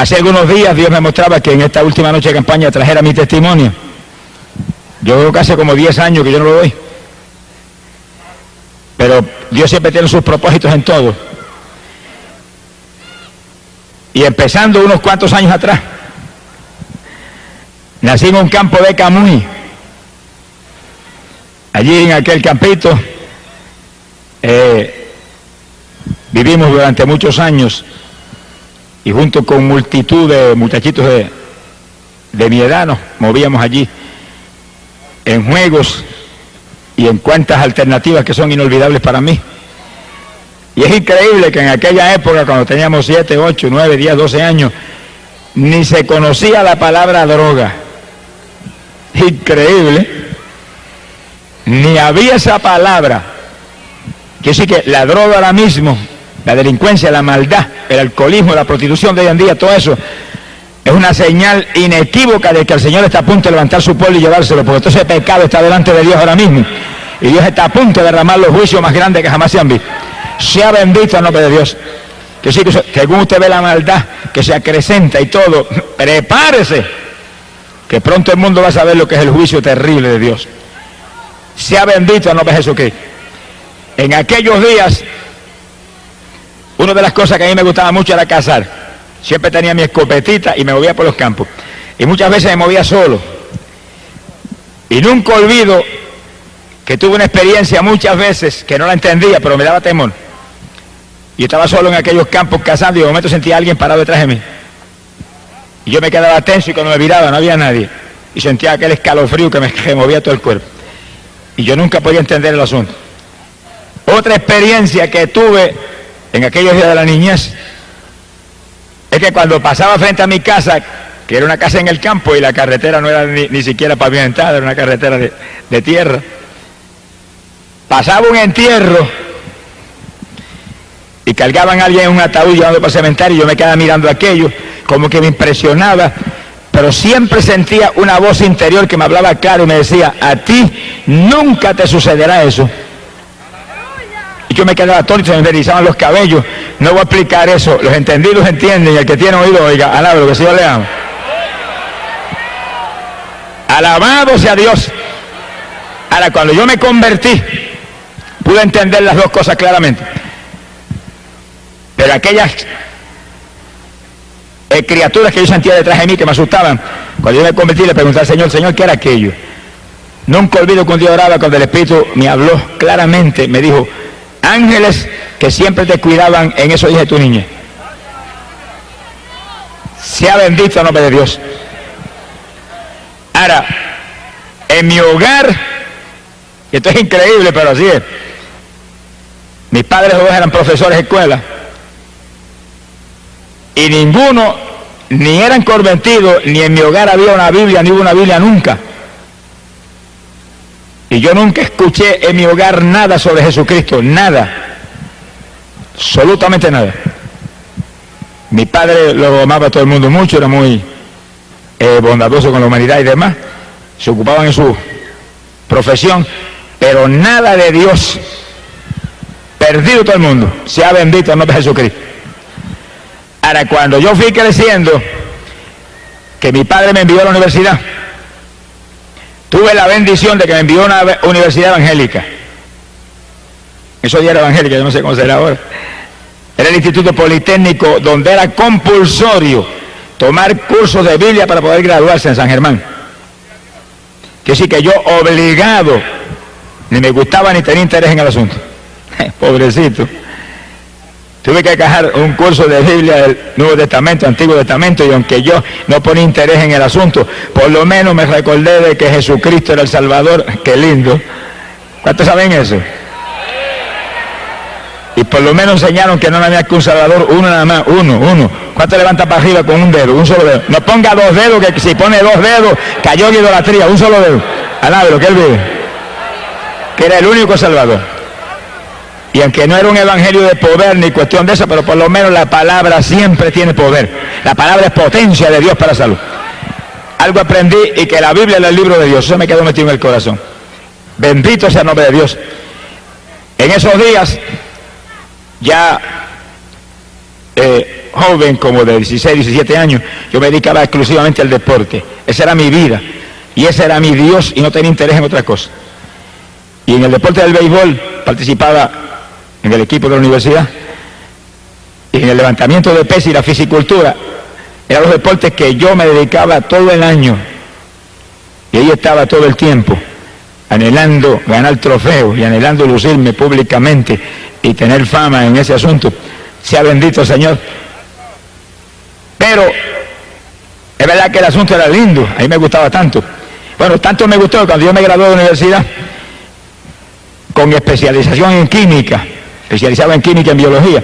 Hace algunos días Dios me mostraba que en esta última noche de campaña trajera mi testimonio. Yo creo que hace como 10 años que yo no lo doy. Pero Dios siempre tiene sus propósitos en todo. Y empezando unos cuantos años atrás, nací en un campo de Camuy. Allí en aquel campito vivimos durante muchos años y junto con multitud de muchachitos de mi edad nos movíamos allí en juegos y en cuantas alternativas que son inolvidables para mí. Y es increíble que en aquella época, cuando teníamos 7, 8, 9, 10, 12 años, ni se conocía la palabra droga. Increíble. Ni había esa palabra. Quiere decir que la droga ahora mismo, la delincuencia, la maldad, el alcoholismo, la prostitución de hoy en día, todo eso es una señal inequívoca de que el Señor está a punto de levantar su pueblo y llevárselo, porque todo ese pecado está delante de Dios ahora mismo. Y Dios está a punto de derramar los juicios más grandes que jamás se han visto. Sea bendito el nombre de Dios. Que sí, que según usted ve la maldad que se acrecenta y todo, prepárese, que pronto el mundo va a saber lo que es el juicio terrible de Dios. Sea bendito el nombre de Jesucristo. En aquellos días, una de las cosas que a mí me gustaba mucho era cazar. Siempre tenía mi escopetita y me movía por los campos. Y muchas veces me movía solo. Y nunca olvido que tuve una experiencia muchas veces que no la entendía, pero me daba temor. Y estaba solo en aquellos campos cazando y de momento sentía a alguien parado detrás de mí. Y yo me quedaba tenso y cuando me viraba no había nadie. Y sentía aquel escalofrío que me movía todo el cuerpo. Y yo nunca podía entender el asunto. Otra experiencia que tuve en aquellos días de la niñez es que cuando pasaba frente a mi casa, que era una casa en el campo y la carretera no era ni siquiera pavimentada, era una carretera de tierra, pasaba un entierro y cargaban a alguien en un ataúd llevando para el cementerio y yo me quedaba mirando aquello, como que me impresionaba, pero siempre sentía una voz interior que me hablaba claro y me decía: a ti nunca te sucederá eso. Y yo me quedaba atónito, se me erizaban los cabellos. No voy a explicar eso, los entendidos entienden y el que tiene oído oiga. Alabado, que el Señor le ama. Alabado sea Dios. Ahora, cuando yo me convertí, pude entender las dos cosas claramente. Pero aquellas criaturas que yo sentía detrás de mí que me asustaban, cuando yo me convertí le pregunté al Señor: Señor, ¿qué era aquello? Nunca olvido que un día oraba cuando el Espíritu me habló claramente, me dijo: ángeles que siempre te cuidaban en esos días de tu niñez. Sea bendito el nombre de Dios. Ahora, en mi hogar, y esto es increíble, pero así es, mis padres dos eran profesores de escuela, y ninguno, ni eran convertidos, ni en mi hogar había una Biblia, ni hubo una Biblia nunca. Y yo nunca escuché en mi hogar nada sobre Jesucristo, nada, absolutamente nada. Mi padre lo amaba a todo el mundo mucho, era muy bondadoso con la humanidad y demás, se ocupaban en su profesión, pero nada de Dios, perdido todo el mundo. Sea bendito el nombre de Jesucristo. Ahora, cuando yo fui creciendo, que mi padre me envió a la universidad, tuve la bendición de que me envió a una universidad evangélica. Eso ya era evangélica, yo no sé cómo será ahora. Era el Instituto Politécnico, donde era compulsorio tomar cursos de Biblia para poder graduarse en San Germán. Que sí que yo obligado, ni me gustaba ni tenía interés en el asunto. Pobrecito. Tuve que cajar un curso de Biblia del Nuevo Testamento, Antiguo Testamento, y aunque yo no ponía interés en el asunto, por lo menos me recordé de que Jesucristo era el Salvador. ¡Qué lindo! ¿Cuántos saben eso? Y por lo menos enseñaron que no había que un Salvador, uno nada más, uno. ¿Cuánto levanta para arriba con un dedo? Un solo dedo. No ponga dos dedos, que si pone dos dedos, cayó en idolatría, un solo dedo. Alábelo, que él vive. Que era el único Salvador. Y aunque no era un evangelio de poder ni cuestión de eso, pero por lo menos la palabra siempre tiene poder. La palabra es potencia de Dios para salud. Algo aprendí, y que la Biblia es el libro de Dios. Eso me quedó metido en el corazón. Bendito sea el nombre de Dios. En esos días ya joven, como de 16, 17 años, yo me dedicaba exclusivamente al deporte. Esa era mi vida y ese era mi Dios y no tenía interés en otra cosa. Y en el deporte del béisbol participaba en el equipo de la universidad y en el levantamiento de pesas y la fisicultura. Eran los deportes que yo me dedicaba todo el año y ahí estaba todo el tiempo, anhelando ganar trofeos y anhelando lucirme públicamente y tener fama en ese asunto. Sea bendito el Señor. Pero es verdad que el asunto era lindo, a mí me gustaba tanto. Bueno, tanto me gustó que cuando yo me gradué de la universidad, con especialización en química, especializado en química y en biología,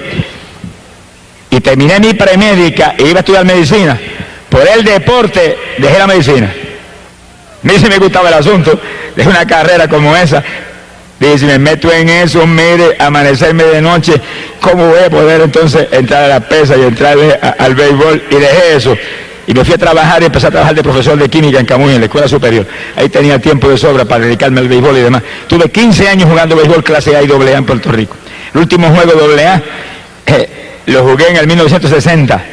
y terminé mi premédica e iba a estudiar medicina, por el deporte dejé la medicina. A mí sí me gustaba el asunto de una carrera como esa. Dije, si me meto en eso, mire, amanecerme de noche, ¿cómo voy a poder entonces entrar a la pesa y entrar al béisbol? Y dejé eso. Y me fui a trabajar y empecé a trabajar de profesor de química en Camuy, en la escuela superior. Ahí tenía tiempo de sobra para dedicarme al béisbol y demás. Tuve 15 años jugando béisbol clase A y AA en Puerto Rico. El último juego AA lo jugué en el 1960.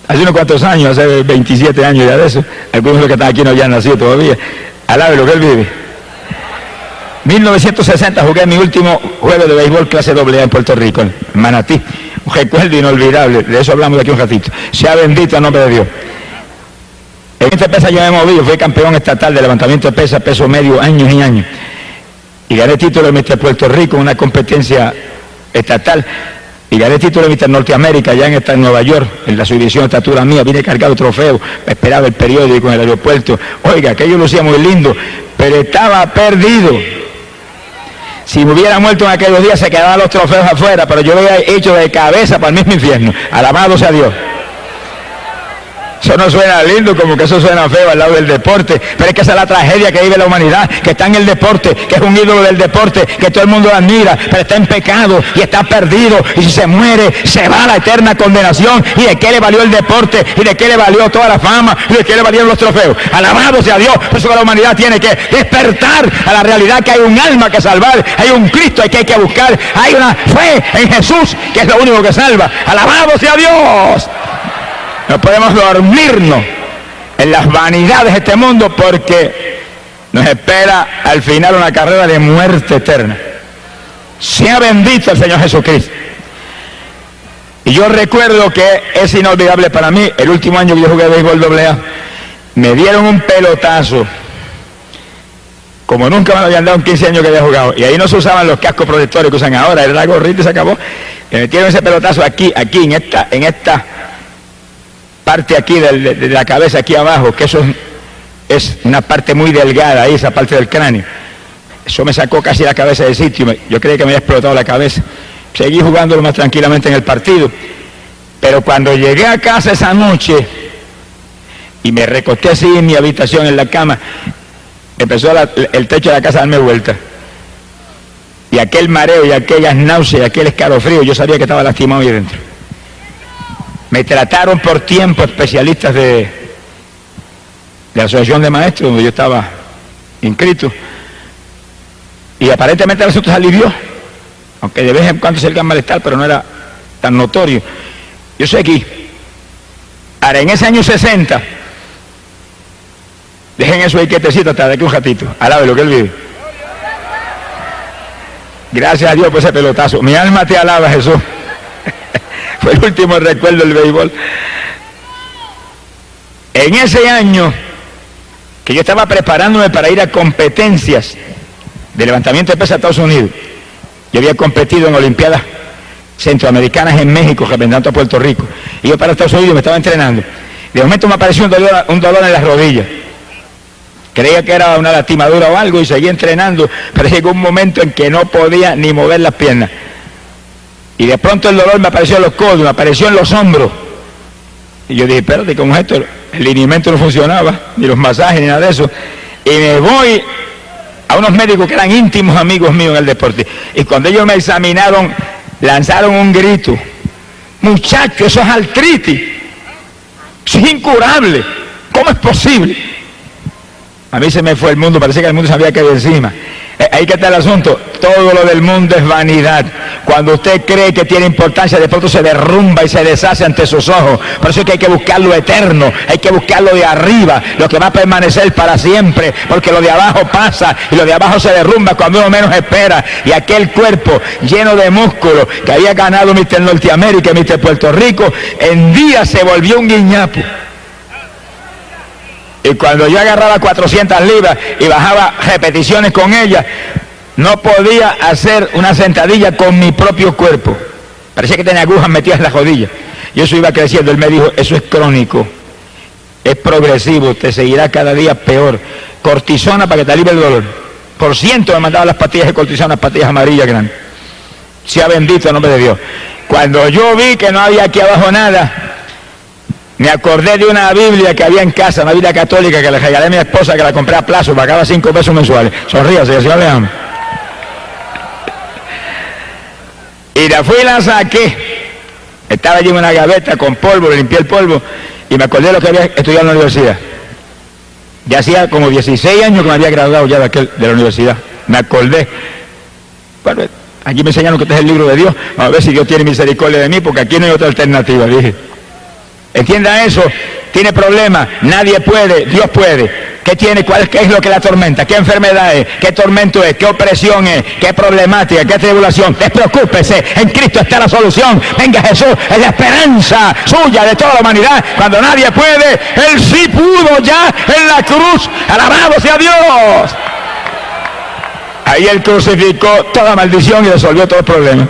Hace unos cuantos años, hace 27 años ya de eso. Algunos de los que están aquí no ya han nacido todavía. Alabe lo que él vive. 1960 jugué mi último juego de béisbol clase AA en Puerto Rico, en Manatí. Un recuerdo inolvidable, de eso hablamos de aquí un ratito. Sea bendito el nombre de Dios. En esta pesa yo me moví, yo fui campeón estatal de levantamiento de pesas, peso medio, años y años. Y gané título de Mister Puerto Rico en una competencia estatal. Y gané título de Mister Norteamérica allá en Nueva York, en la subdivisión de estatura mía. Vine cargado de trofeos, esperaba el periódico en el aeropuerto. Oiga, aquello lucía muy lindo, pero estaba perdido. Si me hubiera muerto en aquellos días se quedaban los trofeos afuera, pero yo había hecho de cabeza para el mismo infierno. Alabado sea Dios. Eso no suena lindo, como que eso suena feo al lado del deporte, pero es que esa es la tragedia que vive la humanidad, que está en el deporte, que es un ídolo del deporte, que todo el mundo admira, pero está en pecado y está perdido, y si se muere, se va a la eterna condenación. ¿Y de qué le valió el deporte? ¿Y de qué le valió toda la fama? ¿Y de qué le valieron los trofeos? Alabado sea Dios. Por eso que la humanidad tiene que despertar a la realidad que hay un alma que salvar, hay un Cristo que hay que buscar, hay una fe en Jesús que es lo único que salva. Alabado sea Dios. No podemos dormirnos en las vanidades de este mundo porque nos espera al final una carrera de muerte eterna. Sea bendito el Señor Jesucristo. Y yo recuerdo que es inolvidable para mí, el último año que yo jugué béisbol AA, me dieron un pelotazo, como nunca me lo habían dado en 15 años que había jugado. Y ahí no se usaban los cascos protectores que usan ahora, era la gorrita y se acabó. Me metieron ese pelotazo aquí, en esta parte aquí de la cabeza, aquí abajo, que eso es una parte muy delgada ahí, esa parte del cráneo. Eso me sacó casi la cabeza del sitio, yo creí que me había explotado la cabeza. Seguí jugándolo más tranquilamente en el partido, pero cuando llegué a casa esa noche y me recosté así en mi habitación, en la cama, empezó el techo de la casa a darme vuelta. Y aquel mareo y aquellas náuseas, aquel escalofrío, yo sabía que estaba lastimado ahí dentro. Me trataron por tiempo especialistas de la Asociación de Maestros, donde yo estaba inscrito. Y aparentemente el asunto se alivió, aunque de vez en cuando se el malestar, pero no era tan notorio. Yo seguí. Ahora, en ese año 60, dejen eso ahí quietecito hasta de aquí un ratito. Alabe lo que él vive. Gracias a Dios por ese pelotazo. Mi alma te alaba, Jesús. Fue el último recuerdo del béisbol. En ese año que yo estaba preparándome para ir a competencias de levantamiento de pesas a Estados Unidos, yo había competido en Olimpiadas Centroamericanas en México, representando a Puerto Rico, y yo para Estados Unidos me estaba entrenando. De momento me apareció un dolor en las rodillas. Creía que era una lastimadura o algo y seguí entrenando, pero llegó un momento en que no podía ni mover las piernas. Y de pronto el dolor me apareció en los codos, me apareció en los hombros. Y yo dije, espérate, ¿cómo es esto? El lineamiento no funcionaba, ni los masajes, ni nada de eso. Y me voy a unos médicos que eran íntimos amigos míos en el deporte. Y cuando ellos me examinaron, lanzaron un grito. Muchacho, eso es artritis. Eso es incurable. ¿Cómo es posible? A mí se me fue el mundo, parecía que el mundo se me había caído encima. Ahí que está el asunto. Todo lo del mundo es vanidad. Cuando usted cree que tiene importancia, de pronto se derrumba y se deshace ante sus ojos. Por eso es que hay que buscar lo eterno, hay que buscar lo de arriba, lo que va a permanecer para siempre, porque lo de abajo pasa y lo de abajo se derrumba cuando uno menos espera. Y aquel cuerpo lleno de músculos que había ganado Mr. Norteamérica y Mr. Puerto Rico, en día se volvió un guiñapo. Y cuando yo agarraba 400 libras y bajaba repeticiones con ella, no podía hacer una sentadilla con mi propio cuerpo. Parecía que tenía agujas metidas en la rodilla. Y eso iba creciendo. Él me dijo, eso es crónico, es progresivo, te seguirá cada día peor. Cortisona para que te alivie el dolor. Por ciento me mandaba las pastillas de cortisona, las pastillas amarillas grandes. Sea bendito el nombre de Dios. Cuando yo vi que no había aquí abajo nada, me acordé de una Biblia que había en casa, una Biblia católica que le regalé a mi esposa, que la compré a plazo, pagaba 5 pesos mensuales. Sonríase, que el Señor le ama. Y la fui y la saqué. Estaba allí en una gaveta con polvo, le limpié el polvo y me acordé de lo que había estudiado en la universidad. Ya hacía como 16 años que me había graduado ya de la universidad. Me acordé. Bueno, aquí me enseñaron que este es el libro de Dios. Vamos a ver si Dios tiene misericordia de mí, porque aquí no hay otra alternativa, dije. Entienda eso, tiene problemas, nadie puede, Dios puede. ¿Qué tiene? ¿Qué es lo que la atormenta? ¿Qué enfermedad es? ¿Qué tormento es? ¿Qué opresión es? ¿Qué problemática? ¿Qué tribulación? Despreocúpese, en Cristo está la solución. Venga Jesús, es la esperanza suya de toda la humanidad. Cuando nadie puede, Él sí pudo ya en la cruz. Alabado sea Dios. Ahí Él crucificó toda maldición y resolvió todo el problema.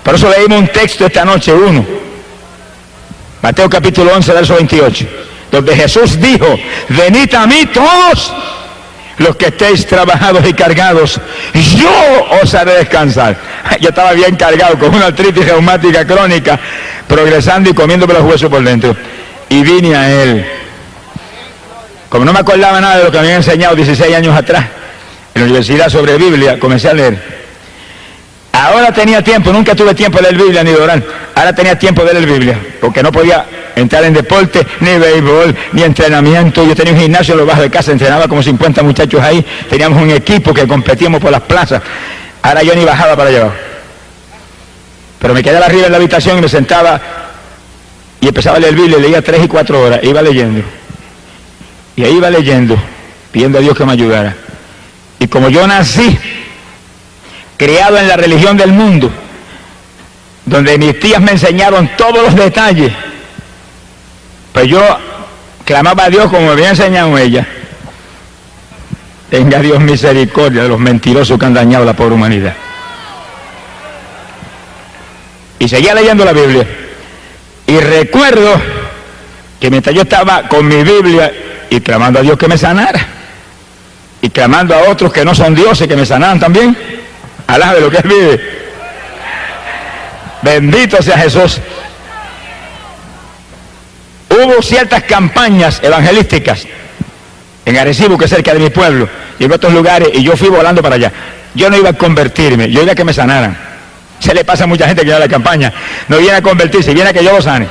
Por eso leímos un texto esta noche, Mateo capítulo 11, verso 28, donde Jesús dijo, venid a mí todos los que estéis trabajados y cargados, yo os haré descansar. Yo estaba bien cargado con una artritis reumática crónica, progresando y comiéndome los huesos por dentro. Y vine a Él. Como no me acordaba nada de lo que me había enseñado 16 años atrás, en la universidad sobre Biblia, comencé a leer. Ahora tenía tiempo, nunca tuve tiempo de leer Biblia ni de orar. Ahora tenía tiempo de leer Biblia, porque no podía entrar en deporte, ni béisbol, ni entrenamiento. Yo tenía un gimnasio en lo bajo de casa, entrenaba como 50 muchachos ahí. Teníamos un equipo que competíamos por las plazas. Ahora yo ni bajaba para allá. Pero me quedé arriba en la habitación y me sentaba y empezaba a leer Biblia, leía 3 y 4 horas, iba leyendo. Y ahí iba leyendo, pidiendo a Dios que me ayudara. Y como yo nací criado en la religión del mundo, donde mis tías me enseñaron todos los detalles, pues yo clamaba a Dios como me había enseñado ella. Tenga Dios misericordia de los mentirosos que han dañado a la pobre humanidad. Y seguía leyendo la Biblia. Y recuerdo que mientras yo estaba con mi Biblia y clamando a Dios que me sanara, y clamando a otros que no son dioses que me sanaran también, alabe lo que Él vive. Bendito sea Jesús. Hubo ciertas campañas evangelísticas en Arecibo, que es cerca de mi pueblo, y en otros lugares, y yo fui volando para allá. Yo no iba a convertirme, yo iba a que me sanaran. Se le pasa a mucha gente que va a la campaña, no viene a convertirse, viene a que yo lo sane.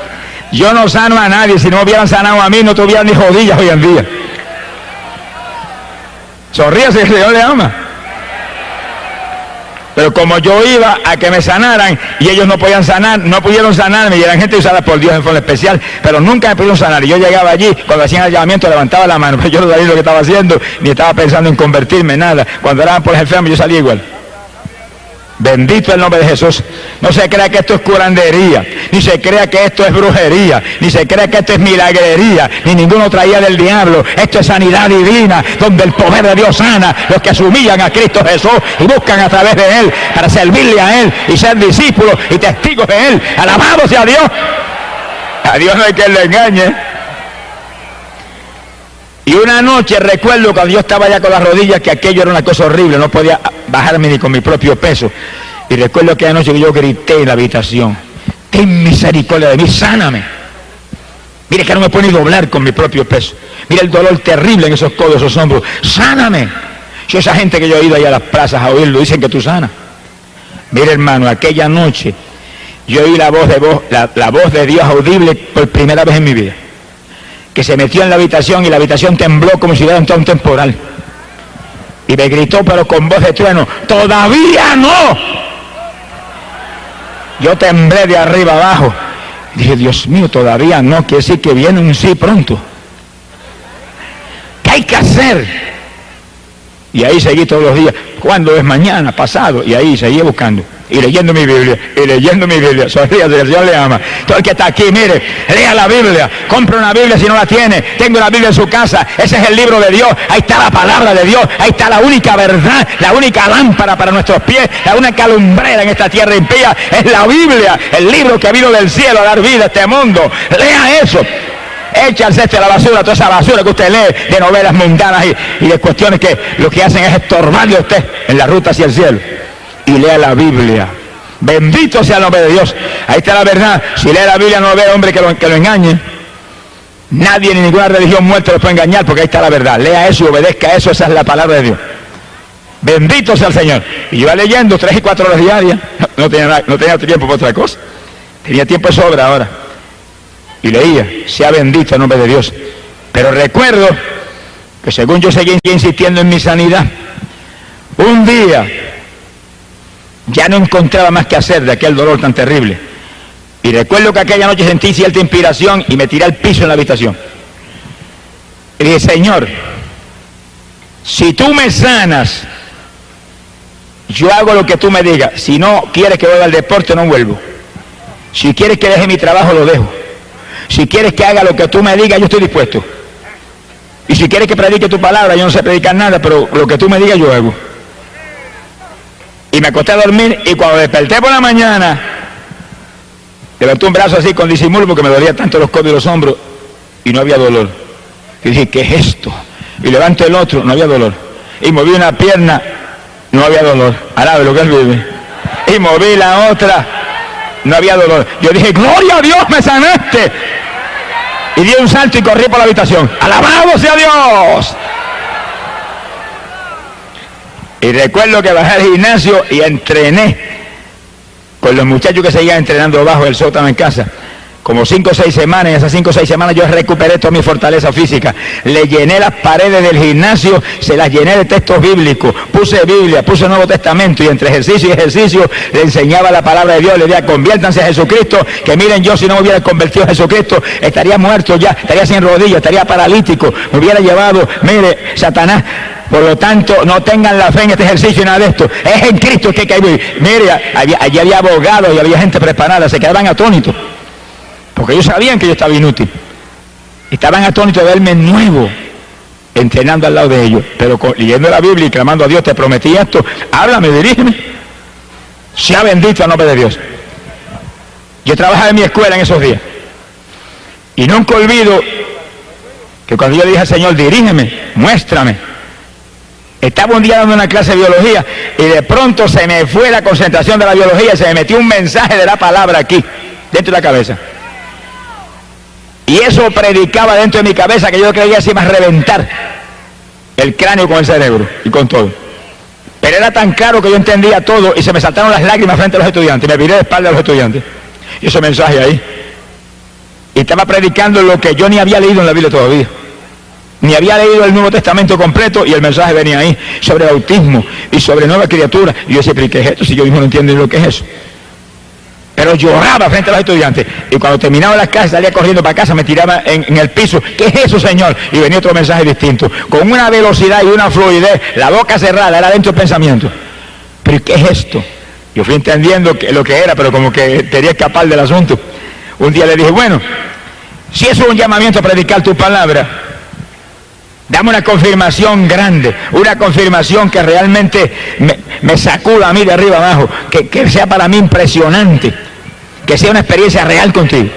Yo no sano a nadie. Si no me hubieran sanado a mí, no tuvieran ni rodillas hoy en día. Sonríase, que el Señor le ama. Pero como yo iba a que me sanaran y ellos no podían sanar, no pudieron sanarme, y eran gente usada por Dios en forma especial, pero nunca me pudieron sanar. Y yo llegaba allí, cuando hacían el llamamiento levantaba la mano, pero yo no sabía lo que estaba haciendo, ni estaba pensando en convertirme, nada. Cuando oraban por los enfermos yo salía igual. Bendito el nombre de Jesús. No se crea que esto es curandería, ni se crea que esto es brujería, ni se crea que esto es milagrería, ni ninguna otra idea del diablo. Esto es sanidad divina, donde el poder de Dios sana los que se humillan a Cristo Jesús y buscan a través de Él para servirle a Él y ser discípulos y testigos de Él. Alabado sea Dios. A Dios no hay que le engañe. Y una noche recuerdo cuando yo estaba allá con las rodillas, que aquello era una cosa horrible, no podía bajarme ni con mi propio peso. Y recuerdo aquella noche que yo grité en la habitación: ten misericordia de mí, sáname. Mire que no me puedo ni doblar con mi propio peso. Mira el dolor terrible en esos codos, esos hombros. Sáname. Si esa gente que yo he ido ahí a las plazas a oírlo, dicen que tú sanas. Mire, hermano, aquella noche yo oí la voz de Dios audible por primera vez en mi vida, que se metió en la habitación y la habitación tembló como si hubiera entrado un temporal. Y me gritó, pero con voz de trueno, ¡todavía no! Yo temblé de arriba abajo. Dije, Dios mío, todavía no, quiere decir que viene un sí pronto. ¿Qué hay que hacer? Y ahí seguí todos los días. ¿Cuándo es? Mañana, pasado. Y ahí seguí buscando. Y leyendo mi Biblia. Y leyendo mi Biblia. Sonríase, el Señor le ama. Todo el que está aquí, mire, lea la Biblia. Compre una Biblia si no la tiene. Tenga una Biblia en su casa. Ese es el libro de Dios. Ahí está la palabra de Dios. Ahí está la única verdad. La única lámpara para nuestros pies. La única lumbrera en esta tierra impía. Es la Biblia. El libro que vino del cielo a dar vida a este mundo. Lea eso. Echa al cesto de la basura, toda esa basura que usted lee de novelas mundanas y de cuestiones que lo que hacen es estorbarle a usted en la ruta hacia el cielo. Y lea la Biblia. Bendito sea el nombre de Dios. Ahí está la verdad. Si lee la Biblia no ve hombre que lo engañe. Nadie ni ninguna religión muerta lo puede engañar, porque ahí está la verdad. Lea eso y obedezca a eso. Esa es la palabra de Dios. Bendito sea el Señor. Y yo iba leyendo 3 y 4 horas diarias. No tenía tiempo para otra cosa. Tenía tiempo de sobra ahora. Y leía, sea bendito el nombre de Dios. Pero recuerdo que según yo seguía insistiendo en mi sanidad, un día ya no encontraba más que hacer de aquel dolor tan terrible. Y recuerdo que aquella noche sentí cierta inspiración y me tiré al piso en la habitación. Y dije, Señor, si tú me sanas, yo hago lo que tú me digas. Si no quieres que vuelva al deporte, no vuelvo. Si quieres que deje mi trabajo, lo dejo. Si quieres que haga lo que tú me digas, yo estoy dispuesto. Y si quieres que predique tu palabra, yo no sé predicar nada, pero lo que tú me digas, yo hago. Y me acosté a dormir, y cuando desperté por la mañana, levanté un brazo así con disimulo, porque me dolía tanto los codos y los hombros, y no había dolor. Y dije, ¿qué es esto? Y levanto el otro, no había dolor. Y moví una pierna, no había dolor. Alabe lo que él vive. Y moví la otra, no había dolor. Yo dije, gloria a Dios, me sanaste. Y di un salto y corrí por la habitación. ¡Alabado sea Dios! Y recuerdo que bajé al gimnasio y entrené con los muchachos que seguían entrenando bajo el sótano en casa. Como 5 o 6 semanas, en esas 5 o 6 semanas yo recuperé toda mi fortaleza física. Le llené las paredes del gimnasio, se las llené de textos bíblicos, puse Biblia, puse Nuevo Testamento, y entre ejercicio y ejercicio le enseñaba la palabra de Dios, le decía, conviértanse a Jesucristo, que miren, yo si no me hubiera convertido a Jesucristo, estaría muerto ya, estaría sin rodillas, estaría paralítico, me hubiera llevado, mire, Satanás. Por lo tanto, no tengan la fe en este ejercicio y nada de esto. Es en Cristo que hay que vivir. Mire, allí había abogados y había gente preparada, se quedaban atónitos. Porque ellos sabían que yo estaba inútil. Estaban atónitos de verme nuevo, entrenando al lado de ellos. Pero leyendo la Biblia y clamando a Dios, te prometí esto, háblame, dirígeme. Sea bendito el nombre de Dios. Yo trabajaba en mi escuela en esos días. Y nunca olvido que cuando yo dije al Señor, dirígeme, muéstrame. Estaba un día dando una clase de biología y de pronto se me fue la concentración de la biología y se me metió un mensaje de la palabra aquí, dentro de la cabeza. Y eso predicaba dentro de mi cabeza, que yo creía así más reventar el cráneo con el cerebro y con todo. Pero era tan claro que yo entendía todo y se me saltaron las lágrimas frente a los estudiantes. Me viré de espalda a los estudiantes. Y ese mensaje ahí. Y estaba predicando lo que yo ni había leído en la Biblia todavía. Ni había leído el Nuevo Testamento completo y el mensaje venía ahí sobre bautismo y sobre nueva criatura. Y yo decía, ¿pero qué es esto? Si yo mismo no entiendo lo que es eso. Pero lloraba frente a los estudiantes. Y cuando terminaba las clases salía corriendo para casa, me tiraba en el piso. ¿Qué es eso, Señor? Y venía otro mensaje distinto. Con una velocidad y una fluidez, la boca cerrada, era dentro del pensamiento. ¿Pero qué es esto? Yo fui entendiendo lo que era, pero como que quería escapar del asunto. Un día le dije, bueno, si eso es un llamamiento a predicar tu palabra, dame una confirmación grande, una confirmación que realmente me sacuda a mí de arriba abajo, que sea para mí impresionante, que sea una experiencia real contigo.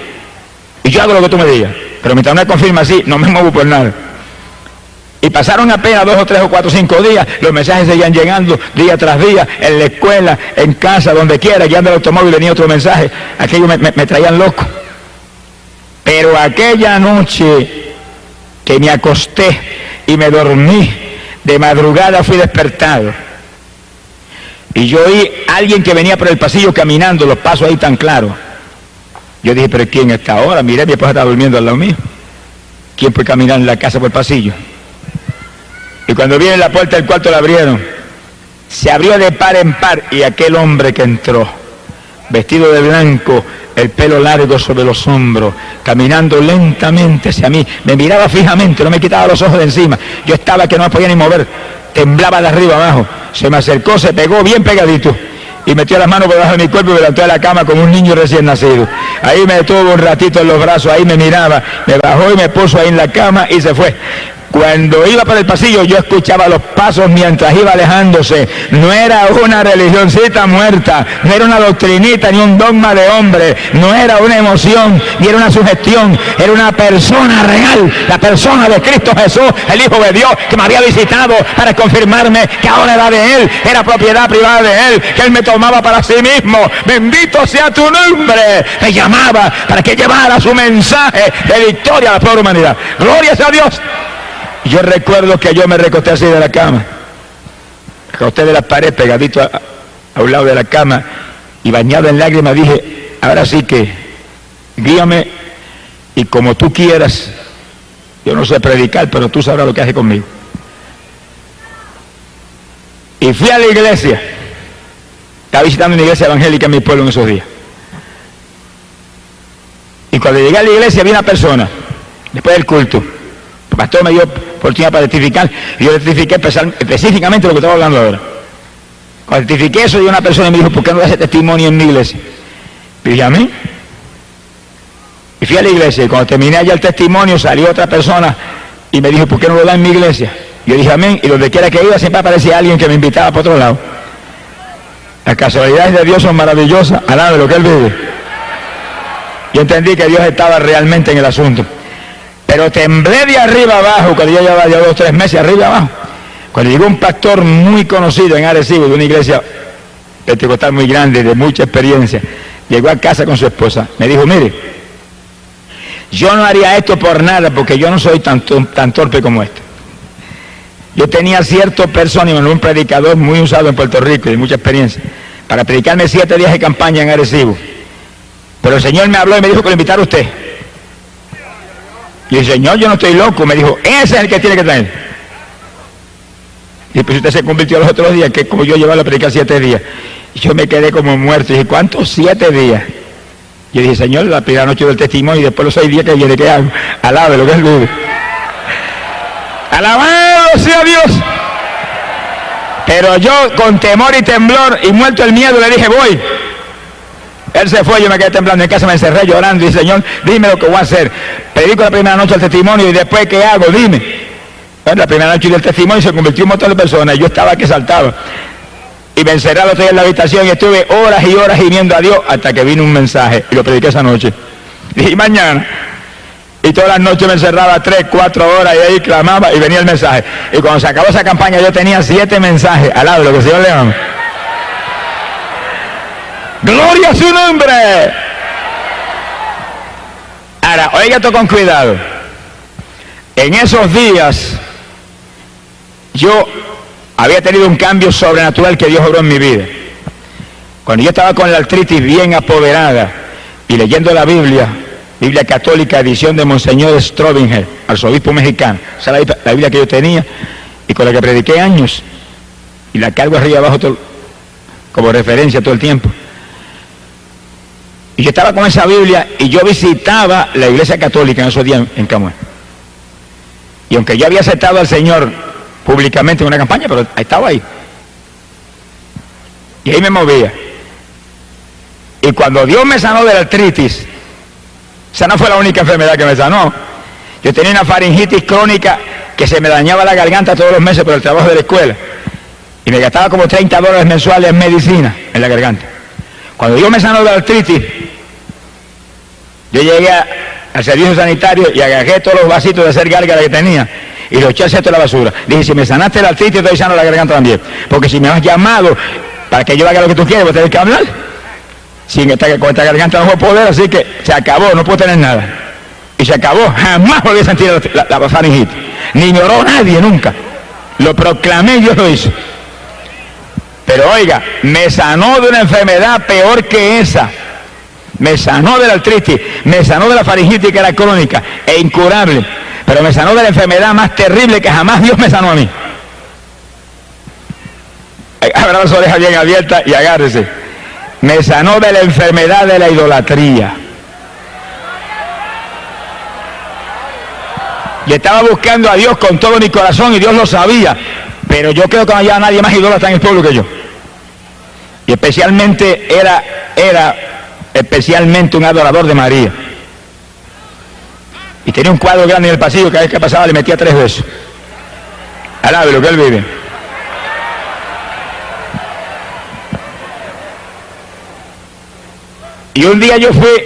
Y yo hago lo que tú me digas, pero mientras no me confirma así, no me muevo por nada. Y pasaron apenas 2 o 3 o 4 o 5 días, los mensajes seguían llegando día tras día, en la escuela, en casa, donde quiera, guiando el automóvil venía otro mensaje, aquello me traían loco. Pero aquella noche que me acosté y me dormí, de madrugada fui despertado. Y yo oí a alguien que venía por el pasillo caminando, los pasos ahí tan claros. Yo dije, ¿pero quién está ahora? Miré, mi esposa está durmiendo al lado mío. ¿Quién puede caminar en la casa por el pasillo? Y cuando viene la puerta del cuarto la abrieron. Se abrió de par en par y aquel hombre que entró, vestido de blanco, el pelo largo sobre los hombros, caminando lentamente hacia mí, me miraba fijamente, no me quitaba los ojos de encima. Yo estaba que no me podía ni mover, temblaba de arriba abajo. Se me acercó, se pegó bien pegadito y metió las manos por debajo de mi cuerpo y me levantó de la cama como un niño recién nacido. Ahí me detuvo un ratito en los brazos, ahí me miraba, me bajó y me puso ahí en la cama y se fue. Cuando iba por el pasillo yo escuchaba los pasos mientras iba alejándose. No era una religioncita muerta, no era una doctrinita ni un dogma de hombre, no era una emoción ni era una sugestión, era una persona real, la persona de Cristo Jesús, el Hijo de Dios, que me había visitado para confirmarme que ahora era de Él, era propiedad privada de Él, que Él me tomaba para sí mismo. Bendito sea tu nombre. Me llamaba para que llevara su mensaje de victoria a la pobre humanidad. Gloria sea a Dios. Yo recuerdo que yo me recosté así de la cama, recosté de la pared pegadito a un lado de la cama y bañado en lágrimas dije, ahora sí que guíame y como tú quieras. Yo no sé predicar, pero tú sabrás lo que haces conmigo. Y fui a la iglesia, estaba visitando una iglesia evangélica en mi pueblo en esos días. Y cuando llegué a la iglesia vi una persona, después del culto, el pastor me dio oportunidad para testificar, y yo testifiqué específicamente lo que estaba hablando ahora. Cuando testifiqué eso, dio una persona y me dijo, ¿por qué no das testimonio en mi iglesia? Y dije, amén. Y fui a la iglesia, y cuando terminé allá el testimonio, salió otra persona y me dijo, ¿por qué no lo da en mi iglesia? Yo dije, amén, y donde quiera que iba siempre aparecía alguien que me invitaba para otro lado. Las casualidades de Dios son maravillosas, al lado de lo que Él vive. Yo entendí que Dios estaba realmente en el asunto. Pero temblé de arriba abajo, cuando yo llevaba ya 2 o 3 meses arriba abajo. Cuando llegó un pastor muy conocido en Arecibo, de una iglesia pentecostal muy grande, de mucha experiencia, llegó a casa con su esposa. Me dijo, mire, yo no haría esto por nada, porque yo no soy tan torpe como este. Yo tenía cierto personaje, un predicador muy usado en Puerto Rico, de mucha experiencia, para predicarme 7 días de campaña en Arecibo. Pero el Señor me habló y me dijo que lo invitara a usted. Y el Señor, yo no estoy loco, me dijo, ese es el que tiene que traer. Y pues usted se convirtió los otros días, que como yo llevaba a predicar 7 días. Y yo me quedé como muerto. Y dije, ¿cuántos 7 días? Yo dije, Señor, la primera noche del testimonio y después los 6 días que viene, ¿qué hago? Alabe lo que Él vive. Alabado sea Dios. Pero yo con temor y temblor y muerto el miedo le dije, voy. Él se fue, yo me quedé temblando en casa, me encerré llorando y dije, Señor, dime lo que voy a hacer. Predico la primera noche el testimonio y después, ¿qué hago? Dime. Bueno, la primera noche del testimonio se convirtió en un montón de personas, yo estaba que saltaba. Y me encerré al otro día en la habitación y estuve horas y horas gimiendo a Dios hasta que vino un mensaje y lo prediqué esa noche. Dije, mañana. Y todas las noches me encerraba 3, 4 horas y ahí clamaba y venía el mensaje. Y cuando se acabó esa campaña yo tenía 7 mensajes al lado de lo que el Señor le ama. ¡Gloria a su nombre! Ahora, oiga esto con cuidado. En esos días, yo había tenido un cambio sobrenatural que Dios obró en mi vida. Cuando yo estaba con la artritis bien apoderada y leyendo la Biblia católica, edición de Monseñor Strobinger, arzobispo mexicano, esa es la Biblia que yo tenía y con la que prediqué años, y la cargo arriba abajo como referencia todo el tiempo. Y yo estaba con esa Biblia y yo visitaba la iglesia católica en esos días en Camué. Y aunque yo había aceptado al Señor públicamente en una campaña, pero estaba ahí. Y ahí me movía. Y cuando Dios me sanó de la artritis, esa no fue la única enfermedad que me sanó. Yo tenía una faringitis crónica que se me dañaba la garganta todos los meses por el trabajo de la escuela. Y me gastaba como $30 mensuales en medicina en la garganta. Cuando Dios me sanó de la artritis, yo llegué al servicio sanitario y agarré todos los vasitos de hacer gárgara que tenía y los eché al cesto de la basura. Dije, si me sanaste la artritis, te doy sano la garganta también. Porque si me has llamado para que yo haga lo que tú quieres, voy a tener que hablar. Con esta garganta no puedo poder, así que se acabó, no puedo tener nada. Y se acabó, jamás volví a sentir la faringitis. Ni me oró nadie nunca. Lo proclamé y Dios lo hizo. Pero oiga, me sanó de una enfermedad peor que esa. Me sanó de la artritis, me sanó de la faringitis que era crónica e incurable. Pero me sanó de la enfermedad más terrible que jamás Dios me sanó a mí. abra las orejas bien abiertas y agárrese. Me sanó de la enfermedad de la idolatría. Y estaba buscando a Dios con todo mi corazón y Dios lo sabía. Pero yo creo que no había nadie más idólatra en el pueblo que yo. Y especialmente era especialmente un adorador de María. Y tenía un cuadro grande en el pasillo, cada vez que pasaba le metía 3 besos. Alabe lo que él vive. Y un día yo fui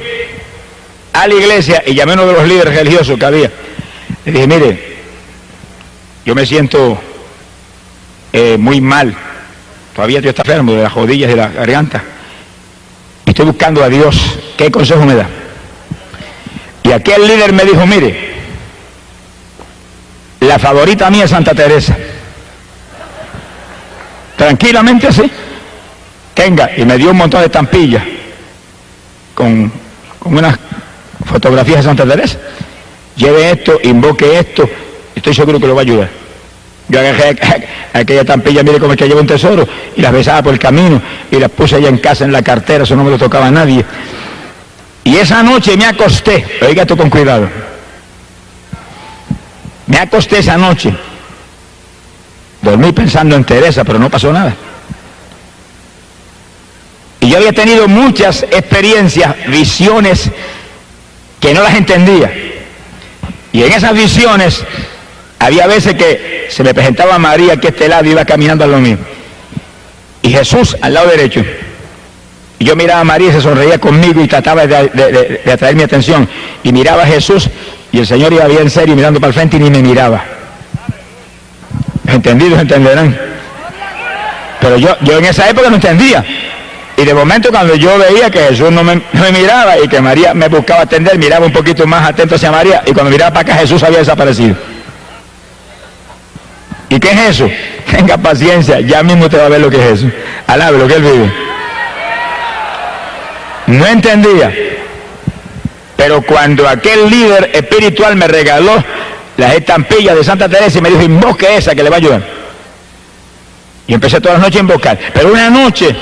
a la iglesia y llamé a uno de los líderes religiosos que había. Le dije, mire, yo me siento muy mal. Todavía estoy enfermo de las rodillas y de la garganta. Y estoy buscando a Dios. ¿Qué consejo me da? Y aquel líder me dijo, mire, la favorita mía es Santa Teresa. Tranquilamente así. Tenga. Y me dio un montón de estampillas con unas fotografías de Santa Teresa. Lleve esto, invoque esto, estoy seguro que lo va a ayudar. Yo agarré aquella estampilla, mire cómo es que lleva un tesoro, y las besaba por el camino, y las puse allá en casa en la cartera, eso no me lo tocaba a nadie. Y esa noche me acosté, oiga esto con cuidado, me acosté esa noche, dormí pensando en Teresa, pero no pasó nada. Y yo había tenido muchas experiencias, visiones, que no las entendía. Y en esas visiones, había veces que se me presentaba María aquí a este lado y iba caminando a lo mío. Y Jesús al lado derecho. Y yo miraba a María y se sonreía conmigo y trataba de atraer mi atención. Y miraba a Jesús y el Señor iba bien serio mirando para el frente y ni me miraba. Entendidos entenderán. Pero yo en esa época no entendía. Y de momento cuando yo veía que Jesús no me miraba y que María me buscaba atender, miraba un poquito más atento hacia María y cuando miraba para acá Jesús había desaparecido. ¿Y qué es eso? Tenga paciencia, ya mismo te va a ver lo que es eso. Alabe lo que él vive. No entendía. Pero cuando aquel líder espiritual me regaló las estampillas de Santa Teresa y me dijo, invoque esa que le va a ayudar. Y empecé todas las noches a invocar. Pero una noche,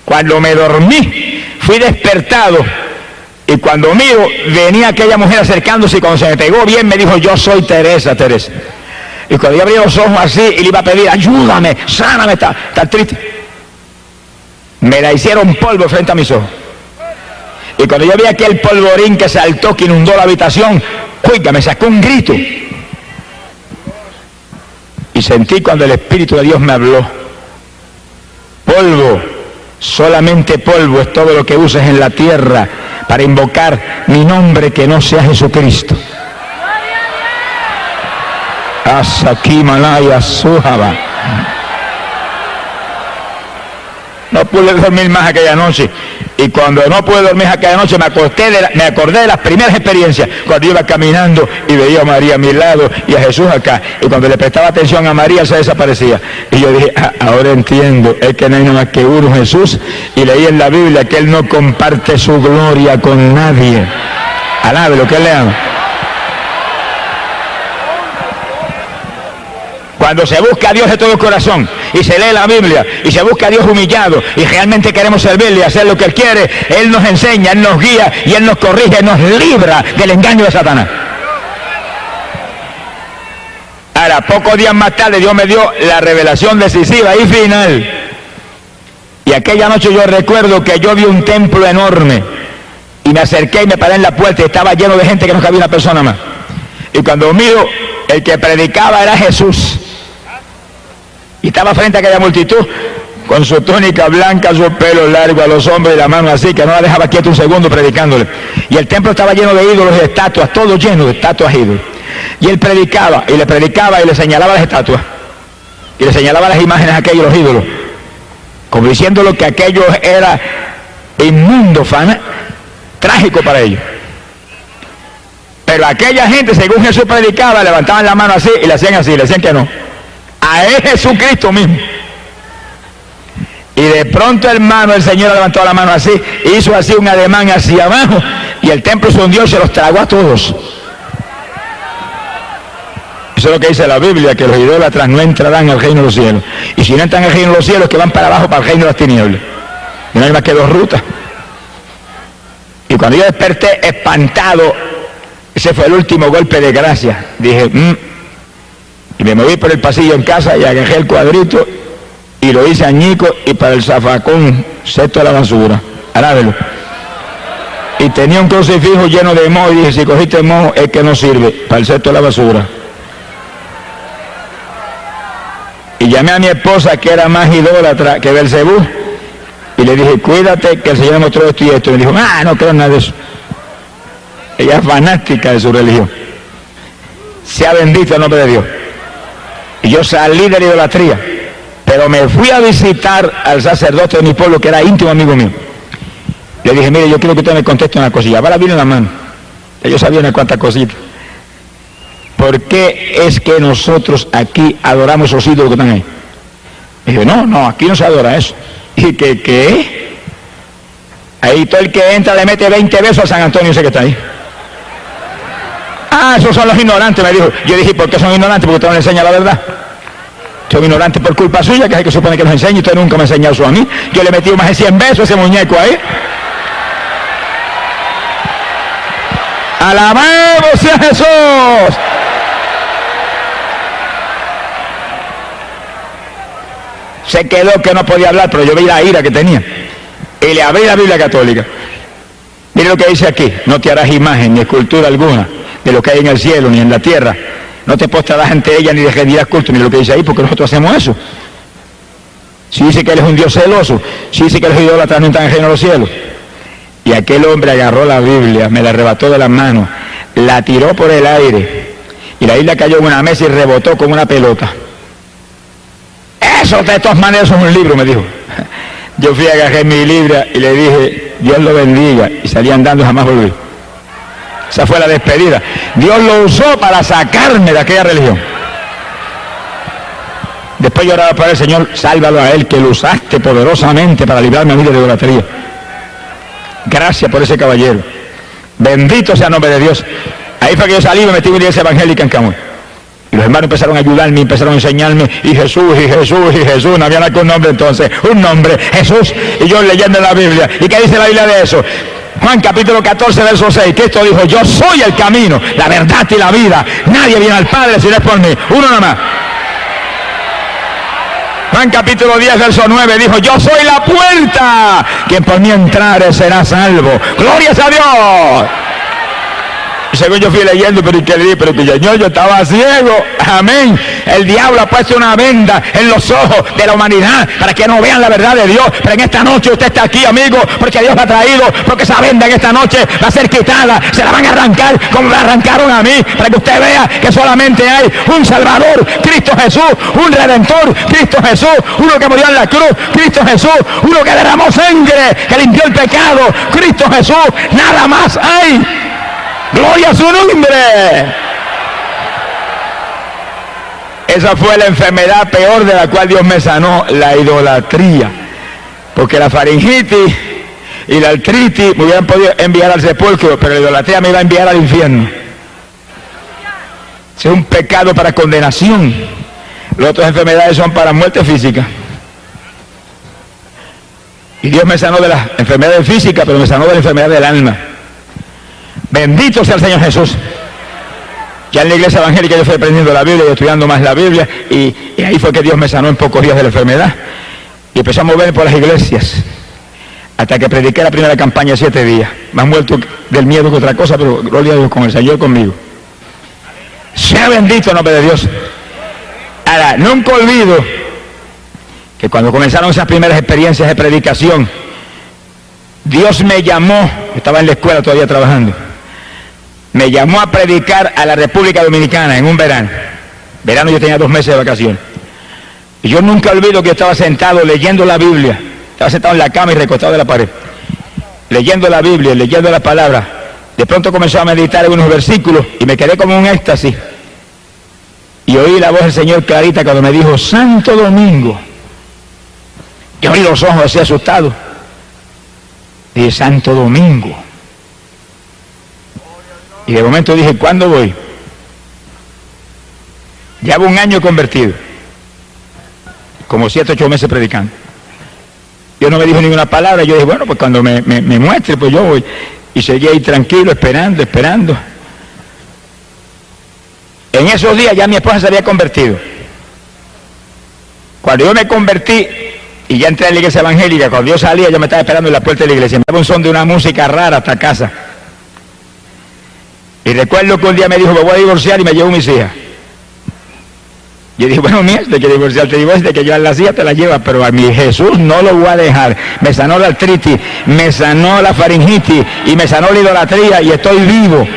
cuando me dormí, fui despertado y cuando miro, venía aquella mujer acercándose y cuando se me pegó bien me dijo, yo soy Teresa, Teresa. Y cuando yo abrí los ojos así y le iba a pedir, ayúdame, sáname, está triste. Me la hicieron polvo frente a mis ojos. Y cuando yo vi aquel polvorín que saltó, que inundó la habitación, cuica, me sacó un grito. Y sentí cuando el Espíritu de Dios me habló, polvo. Solamente polvo es todo lo que uses en la tierra para invocar mi nombre que no sea Jesucristo. Asaki Malaya Sujaba. No pude dormir más aquella noche. Y cuando no pude dormir aquella noche me acordé de las primeras experiencias. Cuando iba caminando y veía a María a mi lado y a Jesús acá. Y cuando le prestaba atención a María se desaparecía. Y yo dije, ahora entiendo, es que no hay nada más que uno, Jesús. Y leí en la Biblia que Él no comparte su gloria con nadie. Alabe lo que Él le ama. Cuando se busca a Dios de todo el corazón y se lee la Biblia y se busca a Dios humillado y realmente queremos servirle y hacer lo que Él quiere, Él nos enseña, Él nos guía y Él nos corrige, nos libra del engaño de Satanás. Ahora, pocos días más tarde Dios me dio la revelación decisiva y final. Y aquella noche yo recuerdo que yo vi un templo enorme y me acerqué y me paré en la puerta y estaba lleno de gente que no cabía una persona más. Y cuando miro, el que predicaba era Jesús. Y estaba frente a aquella multitud con su túnica blanca, su pelo largo a los hombros y la mano así, que no la dejaba quieto un segundo predicándole. Y el templo estaba lleno de ídolos y de estatuas, todo lleno de estatuas e ídolos. Y él predicaba y le señalaba las estatuas. Y le señalaba las imágenes a aquellos, los ídolos. Como diciéndolo que aquello era inmundo, trágico para ellos. Pero aquella gente, según Jesús predicaba, levantaban la mano así y le hacían así, le decían que no. A él Jesucristo mismo. Y de pronto, hermano, el Señor levantó la mano así, hizo así un ademán hacia abajo, y el templo se hundió y se los tragó a todos. Eso es lo que dice la Biblia, que los idólatras no entrarán al reino de los cielos. Y si no entran al reino de los cielos, es que van para abajo, para el reino de las tinieblas. Y no hay más que dos rutas. Y cuando yo desperté espantado, ese fue el último golpe de gracia. Dije, y me moví por el pasillo en casa y agarré el cuadrito y lo hice añico y para el zafacón, cesto de la basura. Arábelo. Y tenía un crucifijo lleno de moho y dije, si cogiste moho es que no sirve, para el cesto de la basura. Y llamé a mi esposa, que era más idólatra que Belcebú, y le dije, cuídate que el Señor me mostró esto y esto. Y me dijo, no creo en nada de eso. Ella es fanática de su religión. Sea bendito el nombre de Dios. Y yo salí de la idolatría, pero me fui a visitar al sacerdote de mi pueblo, que era íntimo amigo mío. Le dije, mire, yo quiero que usted me conteste una cosilla. Va la Biblia en la mano. Yo sabía unas cuantas cositas. ¿Por qué es que nosotros aquí adoramos esos ídolos que están ahí? Me dijo, no, aquí no se adora eso. ¿Y qué? Ahí todo el que entra le mete 20 besos a San Antonio, ese que está ahí. Esos son los ignorantes, me dijo. Yo dije, ¿por qué son ignorantes? Porque usted no le enseña la verdad. Son ignorantes por culpa suya, que es el que supone que nos enseña, y usted nunca me ha enseñado eso a mí. Yo le metí más de 100 besos a ese muñeco ahí. ¡Alabado sea Jesús! Se quedó que no podía hablar, pero yo vi la ira que tenía. Y le abrí la Biblia católica. Mire lo que dice aquí: no te harás imagen ni escultura alguna de lo que hay en el cielo ni en la tierra. No te postrarás ante ella ni le rendirás culto. Ni lo que dice ahí, porque nosotros hacemos eso. Si dice que él es un Dios celoso, si dice que los idólatras no están en el reino de los cielos. Y aquel hombre agarró la Biblia, me la arrebató de las manos, la tiró por el aire, y la Biblia cayó en una mesa y rebotó como una pelota. Eso de todas maneras es un libro, me dijo. Yo fui a agarrar mi Biblia y le dije, Dios lo bendiga, y salí andando, jamás volví. Esa fue la despedida. Dios lo usó para sacarme de aquella religión. Después yo oraba para el Señor, sálvalo a él, que lo usaste poderosamente para librarme a mí de la idolatría. Gracias por ese caballero. Bendito sea el nombre de Dios. Ahí fue que yo salí y me metí en una iglesia evangélica en Camuy. Y los hermanos empezaron a ayudarme, empezaron a enseñarme, y Jesús, y Jesús, y Jesús. No había nada con nombre entonces, un nombre, Jesús. Y yo leyendo la Biblia. ¿Y qué dice la Biblia de eso? Juan capítulo 14, verso 6. Cristo dijo, yo soy el camino, la verdad y la vida. Nadie viene al Padre si no es por mí. Uno nada más. Juan capítulo 10, verso 9 dijo, yo soy la puerta, quien por mí entrare será salvo. ¡Gloria a Dios! Y según yo fui leyendo, pero que Señor, yo estaba ciego. Amén. El diablo ha puesto una venda en los ojos de la humanidad para que no vean la verdad de Dios. Pero en esta noche usted está aquí, amigo, porque Dios la ha traído, porque esa venda en esta noche va a ser quitada. Se la van a arrancar como me arrancaron a mí, para que usted vea que solamente hay un Salvador, Cristo Jesús, un Redentor, Cristo Jesús, uno que murió en la cruz, Cristo Jesús, uno que derramó sangre, que limpió el pecado, Cristo Jesús. Nada más hay. ¡Gloria a su nombre! Esa fue la enfermedad peor de la cual Dios me sanó, la idolatría. Porque la faringitis y la artritis me hubieran podido enviar al sepulcro, pero la idolatría me iba a enviar al infierno. Es un pecado para condenación. Las otras enfermedades son para muerte física. Y Dios me sanó de las enfermedades físicas, pero me sanó de la enfermedad del alma. Bendito sea el Señor Jesús. Ya en la iglesia evangélica yo fui aprendiendo la Biblia y estudiando más la Biblia, y ahí fue que Dios me sanó en pocos días de la enfermedad. Y empecé a moverme por las iglesias hasta que prediqué la primera campaña 7 días. Más muerto del miedo que otra cosa, pero gloria a Dios, con el Señor conmigo. Sea bendito el nombre de Dios. Ahora, nunca olvido que cuando comenzaron esas primeras experiencias de predicación, Dios me llamó, estaba en la escuela todavía trabajando, me llamó a predicar a la República Dominicana en un verano. Verano yo tenía 2 meses de vacaciones. Y yo nunca olvido que yo estaba sentado leyendo la Biblia. Estaba sentado en la cama y recostado de la pared, leyendo la Biblia, leyendo la palabra. De pronto comenzó a meditar en unos versículos y me quedé como en un éxtasis. Y oí la voz del Señor clarita cuando me dijo, Santo Domingo. Yo abrí los ojos así asustado. Dije, Santo Domingo. Y de momento dije, ¿cuándo voy? Llevo un año convertido, como 7 o 8 meses predicando. Dios no me dijo ninguna palabra. Yo dije, bueno, pues cuando me muestre, pues yo voy. Y seguí ahí tranquilo, esperando. En esos días ya mi esposa se había convertido. Cuando yo me convertí y ya entré a la iglesia evangélica, cuando yo salía, yo me estaba esperando en la puerta de la iglesia. Me daba un son de una música rara hasta casa. Y recuerdo que un día me dijo, me voy a divorciar, y me llevo mis hijas. Yo dije, bueno, mira, de que divorciar te divorcias, de que llevar las hijas te las llevas, pero a mi Jesús no lo voy a dejar. Me sanó la artritis, me sanó la faringitis y me sanó la idolatría, y estoy vivo.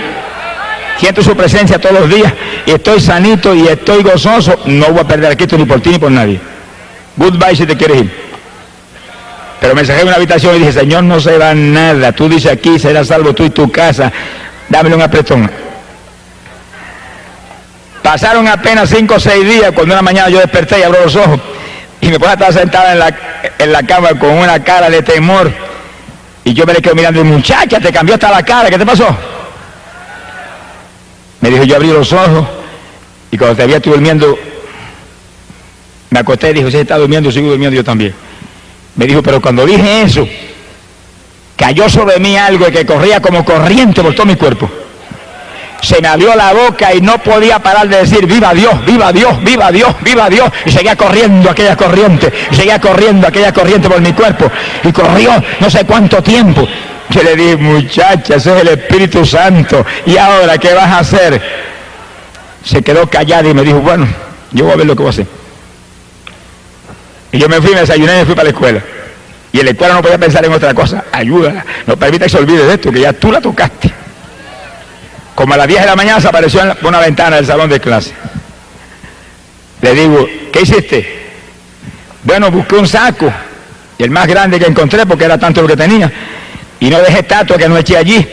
Siento su presencia todos los días y estoy sanito y estoy gozoso. No voy a perder aquí esto ni por ti ni por nadie. Goodbye si te quieres ir. Pero me encerré en una habitación y dije, Señor, no se va nada. Tú dices aquí, serás salvo tú y tu casa. Dámelo un apretón. Pasaron apenas 5 o 6 días cuando una mañana yo desperté y abro los ojos y mi esposa estaba sentada en la cama con una cara de temor. Y yo me le quedo mirando y, muchacha, te cambió hasta la cara, ¿qué te pasó? Me dijo, yo abrí los ojos y cuando te había estuve durmiendo, me acosté y dijo, si está durmiendo, sigo durmiendo yo también. Me dijo, pero cuando dije eso, cayó sobre mí algo que corría como corriente por todo mi cuerpo. Se me abrió la boca y no podía parar de decir, viva Dios, viva Dios, viva Dios, viva Dios. Y seguía corriendo aquella corriente, por mi cuerpo. Y corrió no sé cuánto tiempo. Yo le dije, muchacha, ese es el Espíritu Santo. ¿Y ahora qué vas a hacer? Se quedó callada y me dijo, bueno, yo voy a ver lo que voy a hacer. Y yo me fui, me desayuné y me fui para la escuela. Y en la escuela no podía pensar en otra cosa. Ayúdala, no permita que se olvide de esto, que ya tú la tocaste. Como a las 10 de la mañana se apareció en una ventana del salón de clase. Le digo, ¿qué hiciste? Bueno, busqué un saco, el más grande que encontré porque era tanto lo que tenía. Y no dejé estatua que no eché allí.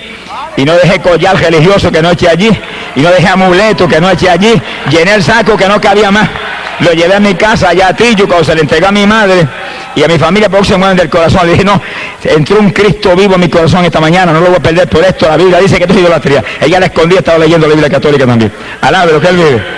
Y no dejé collar religioso que no eché allí. Y no dejé amuleto que no eché allí. Llené el saco que no cabía más. Lo llevé a mi casa, allá a Tillo, cuando se le entregó a mi madre y a mi familia, porque se mueven del corazón. Le dije, no, entró un Cristo vivo en mi corazón esta mañana, no lo voy a perder por esto. La Biblia dice que esto es idolatría. Ella la escondía, estaba leyendo la Biblia católica también. Alabe lo que él vive.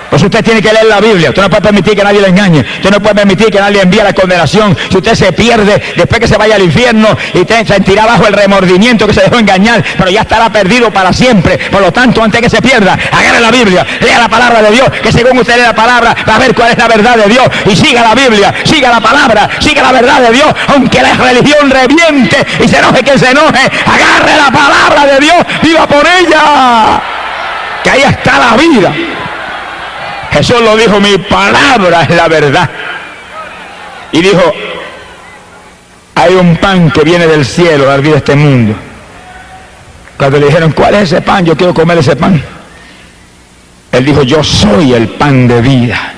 Pues usted tiene que leer la Biblia. Usted no puede permitir que nadie le engañe. Usted no puede permitir que nadie le envíe la condenación. Si usted se pierde, después que se vaya al infierno, y usted sentirá bajo el remordimiento que se dejó engañar, pero ya estará perdido para siempre. Por lo tanto, antes que se pierda, agarre la Biblia, lea la palabra de Dios, que según usted lee la palabra, va a ver cuál es la verdad de Dios. Y siga la Biblia, siga la palabra, siga la verdad de Dios, aunque la religión reviente y se enoje quien se enoje, agarre la palabra de Dios, viva por ella, que ahí está la vida. Jesús lo dijo, mi palabra es la verdad. Y dijo, hay un pan que viene del cielo a dar vida a este mundo. Cuando le dijeron, ¿cuál es ese pan? Yo quiero comer ese pan. Él dijo, yo soy el pan de vida.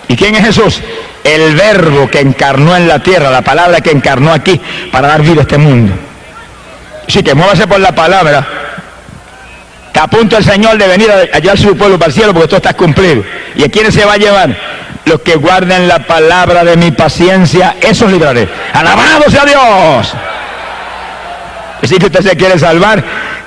¿Y quién es Jesús? El verbo que encarnó en la tierra, la palabra que encarnó aquí para dar vida a este mundo. Así que muévase por la palabra. Está a punto el Señor de venir a llevar su pueblo para el cielo porque todo está cumplido. ¿Y a quiénes se va a llevar? Los que guarden la palabra de mi paciencia, esos libraré. ¡Alabado sea Dios! Así que usted se quiere salvar,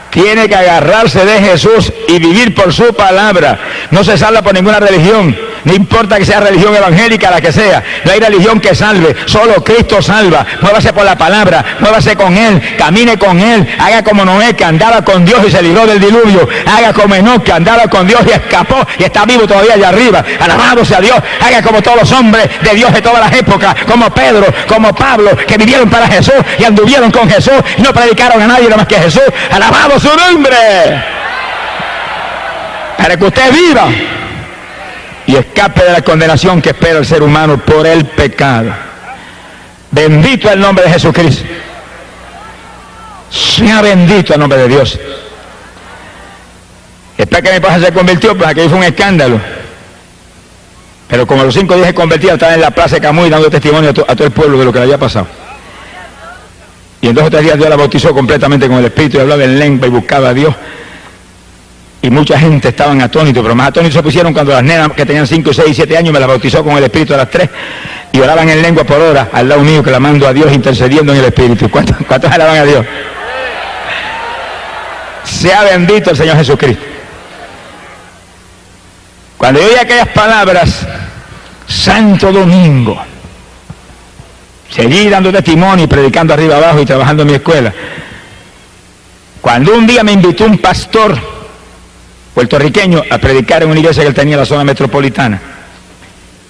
tiene que agarrarse de Jesús y vivir por su palabra. No se salva por ninguna religión. No importa que sea religión evangélica, la que sea. No hay religión que salve. Solo Cristo salva. Muévase por la palabra. Muévase con Él. Camine con Él. Haga como Noé, que andaba con Dios y se libró del diluvio. Haga como Enoc, que andaba con Dios y escapó y está vivo todavía allá arriba. Alabado sea Dios. Haga como todos los hombres de Dios de todas las épocas. Como Pedro, como Pablo, que vivieron para Jesús y anduvieron con Jesús y no predicaron a nadie nada más que Jesús. Alabado su nombre. Para que usted viva y escape de la condenación que espera el ser humano por el pecado. Bendito el nombre de Jesucristo. Sea bendito el nombre de Dios. Después que mi esposa se convirtió, pues aquello fue un escándalo. Pero como a los 5 días se convertía, estaba en la plaza de Camuy dando testimonio a todo el pueblo de lo que le había pasado. Y en 2 o 3 días Dios la bautizó completamente con el Espíritu y hablaba en lengua y buscaba a Dios. Y mucha gente estaban atónitos, pero más atónitos se pusieron cuando las nenas que tenían 5, 6 y 7 años me las bautizó con el Espíritu a las 3 y oraban en lengua por hora al lado mío, clamando a Dios, intercediendo en el Espíritu. ¿Cuántos alaban a Dios? Sea bendito el Señor Jesucristo. Cuando yo oí aquellas palabras, Santo Domingo, seguí dando testimonio y predicando arriba abajo y trabajando en mi escuela. Cuando un día me invitó un pastor puertorriqueño a predicar en una iglesia que él tenía en la zona metropolitana,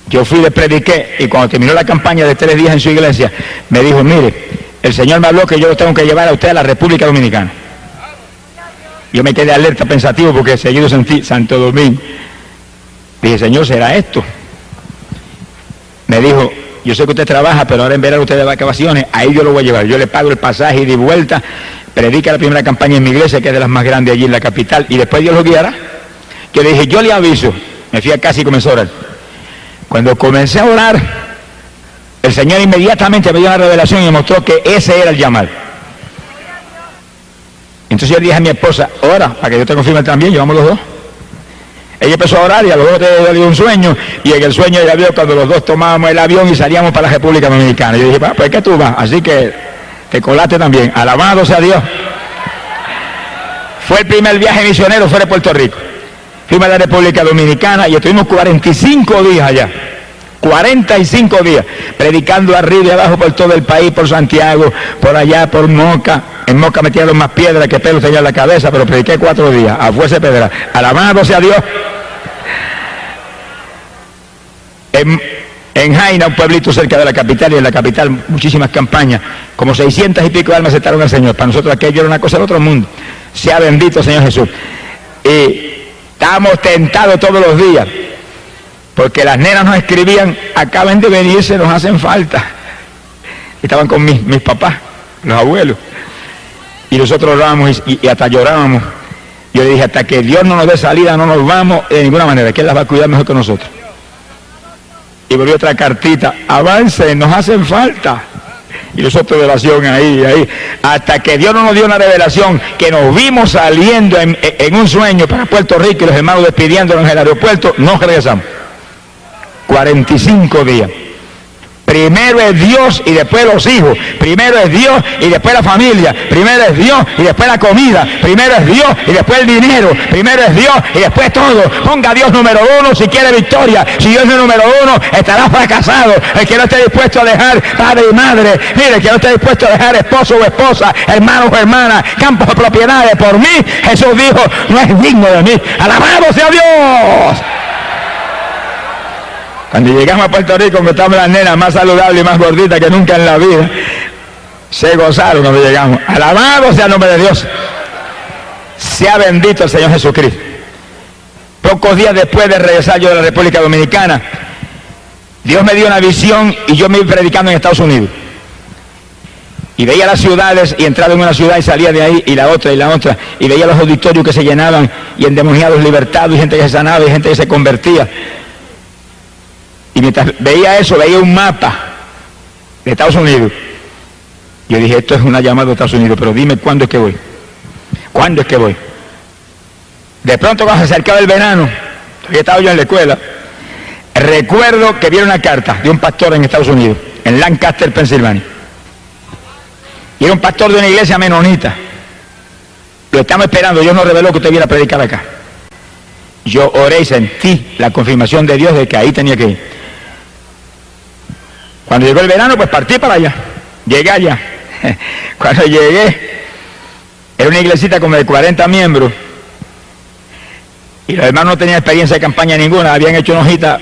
yo fui, le prediqué, y cuando terminó la campaña de 3 días en su iglesia, me dijo: mire, el Señor me habló que yo lo tengo que llevar a usted a la República Dominicana. Yo me quedé alerta, pensativo, porque seguido sentí Santo Domingo. Dije: Señor, ¿será esto? Me dijo: yo sé que usted trabaja, pero ahora en verano usted de vacaciones, ahí yo lo voy a llevar. Yo le pago el pasaje y de vuelta, predica la primera campaña en mi iglesia, que es de las más grandes allí en la capital, y después Dios lo guiará. Yo le dije: yo le aviso. Me fui a casa y comencé a orar. Cuando comencé a orar, el Señor inmediatamente me dio una revelación y me mostró que ese era el llamar. Entonces yo le dije a mi esposa: ora, para que yo te confirme también, llevamos los dos. Ella empezó a orar y a los dos le dio un sueño, y en el sueño ella vio cuando los dos tomábamos el avión y salíamos para la República Dominicana. Yo dije: pues que tú vas, así que te colaste también. Alabado sea Dios. Fue el primer viaje misionero fuera de Puerto Rico. Fuimos a la República Dominicana y estuvimos 45 días allá. 45 días, predicando arriba y abajo por todo el país, por Santiago, por allá, por Moca. En Moca me tiraron más piedras que pelos tenía en la cabeza, pero prediqué 4 días, a fuerza de pedra. Alabado sea Dios. En Jaina, un pueblito cerca de la capital, y en la capital muchísimas campañas, como 600 y pico de almas aceptaron al Señor. Para nosotros aquello era una cosa del otro mundo. Sea bendito el Señor Jesús. Y estábamos tentados todos los días, porque las nenas nos escribían: acaben de venirse, nos hacen falta. Estaban con mis papás, los abuelos, y nosotros orábamos y hasta llorábamos. Yo le dije: hasta que Dios no nos dé salida no nos vamos de ninguna manera, que Él las va a cuidar mejor que nosotros. Y volvió otra cartita: avancen, nos hacen falta. Y nosotros de oración ahí, hasta que Dios no nos dio una revelación, que nos vimos saliendo en un sueño para Puerto Rico, y los hermanos despidiéndonos en el aeropuerto, nos regresamos. 45 días. Primero es Dios y después los hijos. Primero es Dios y después la familia. Primero es Dios y después la comida. Primero es Dios y después el dinero. Primero es Dios y después todo. Ponga a Dios número 1 si quiere victoria. Si Dios no es número 1, estará fracasado. El que no esté dispuesto a dejar padre y madre, mire, el que no esté dispuesto a dejar esposo o esposa, hermanos o hermanas, campos o propiedades por mí, Jesús dijo: no es digno de mí. Alabado sea Dios. Cuando llegamos a Puerto Rico, encontramos las nenas más saludables y más gorditas que nunca en la vida. Se gozaron cuando llegamos. Alabado sea el nombre de Dios. Sea bendito el Señor Jesucristo. Pocos días después de regresar yo de la República Dominicana, Dios me dio una visión y yo me iba predicando en Estados Unidos. Y veía las ciudades y entraba en una ciudad y salía de ahí, y la otra, y veía los auditorios que se llenaban, y endemoniados libertados, y gente que se sanaba, y gente que se convertía. Y mientras veía eso, veía un mapa de Estados Unidos. Yo dije: esto es una llamada de Estados Unidos, pero dime cuándo es que voy. ¿Cuándo es que voy? De pronto, cuando se acercaba el verano, todavía estaba yo en la escuela, recuerdo que vi una carta de un pastor en Estados Unidos, en Lancaster, Pensilvania. Y era un pastor de una iglesia menonita. Lo estamos esperando, Dios nos reveló que usted viera a predicar acá. Yo oré y sentí la confirmación de Dios de que ahí tenía que ir. Cuando llegó el verano, pues partí para allá. Llegué allá. Cuando llegué, era una iglesita como de 40 miembros. Y los hermanos no tenían experiencia de campaña ninguna. Habían hecho una hojita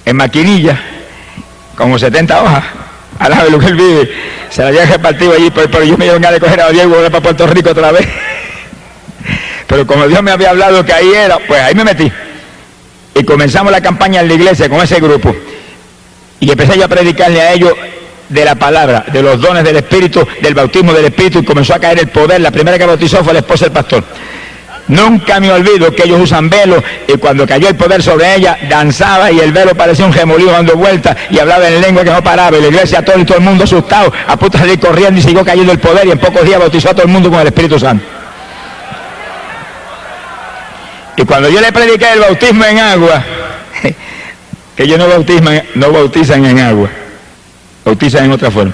en maquinilla, como 70 hojas. A la de lo que él vive. Se la habían repartido allí, pero yo me dio ganas de coger a Diego y volver para Puerto Rico otra vez. Pero como Dios me había hablado que ahí era, pues ahí me metí. Y comenzamos la campaña en la iglesia con ese grupo. Y empecé yo a predicarle a ellos de la palabra, de los dones del Espíritu, del bautismo del Espíritu, y comenzó a caer el poder. La primera que bautizó fue la esposa del pastor. Nunca me olvido que ellos usan velo, y cuando cayó el poder sobre ella, danzaba y el velo parecía un remolino dando vueltas y hablaba en lengua que no paraba, y la iglesia todo el mundo asustado, a punto de salir corriendo, y siguió cayendo el poder, y en pocos días bautizó a todo el mundo con el Espíritu Santo. Y cuando yo le prediqué el bautismo en agua, que ellos no bautizan en agua, bautizan en otra forma,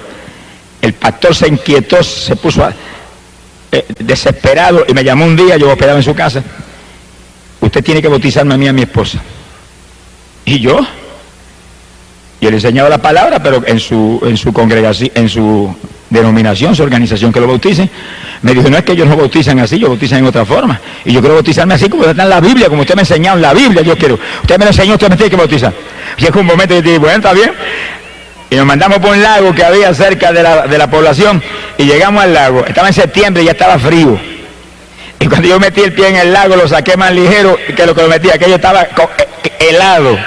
el pastor se inquietó, se puso desesperado, y me llamó un día, yo operaba en su casa: usted tiene que bautizarme a mí y a mi esposa. Y yo le enseñaba la palabra, pero en su congregación, en su denominación, su organización que lo bauticen, me dijo, no es que ellos no bautizan así, ellos bautizan en otra forma. Y yo quiero bautizarme así como está en la Biblia, como usted me enseñó en la Biblia, yo quiero. Usted me lo enseñó, usted me tiene que bautizar. Y es un momento que yo dije, bueno, está bien. Y nos mandamos por un lago que había cerca de la población y llegamos al lago. Estaba en septiembre y ya estaba frío. Y cuando yo metí el pie en el lago, lo saqué más ligero que lo metí, aquello estaba helado.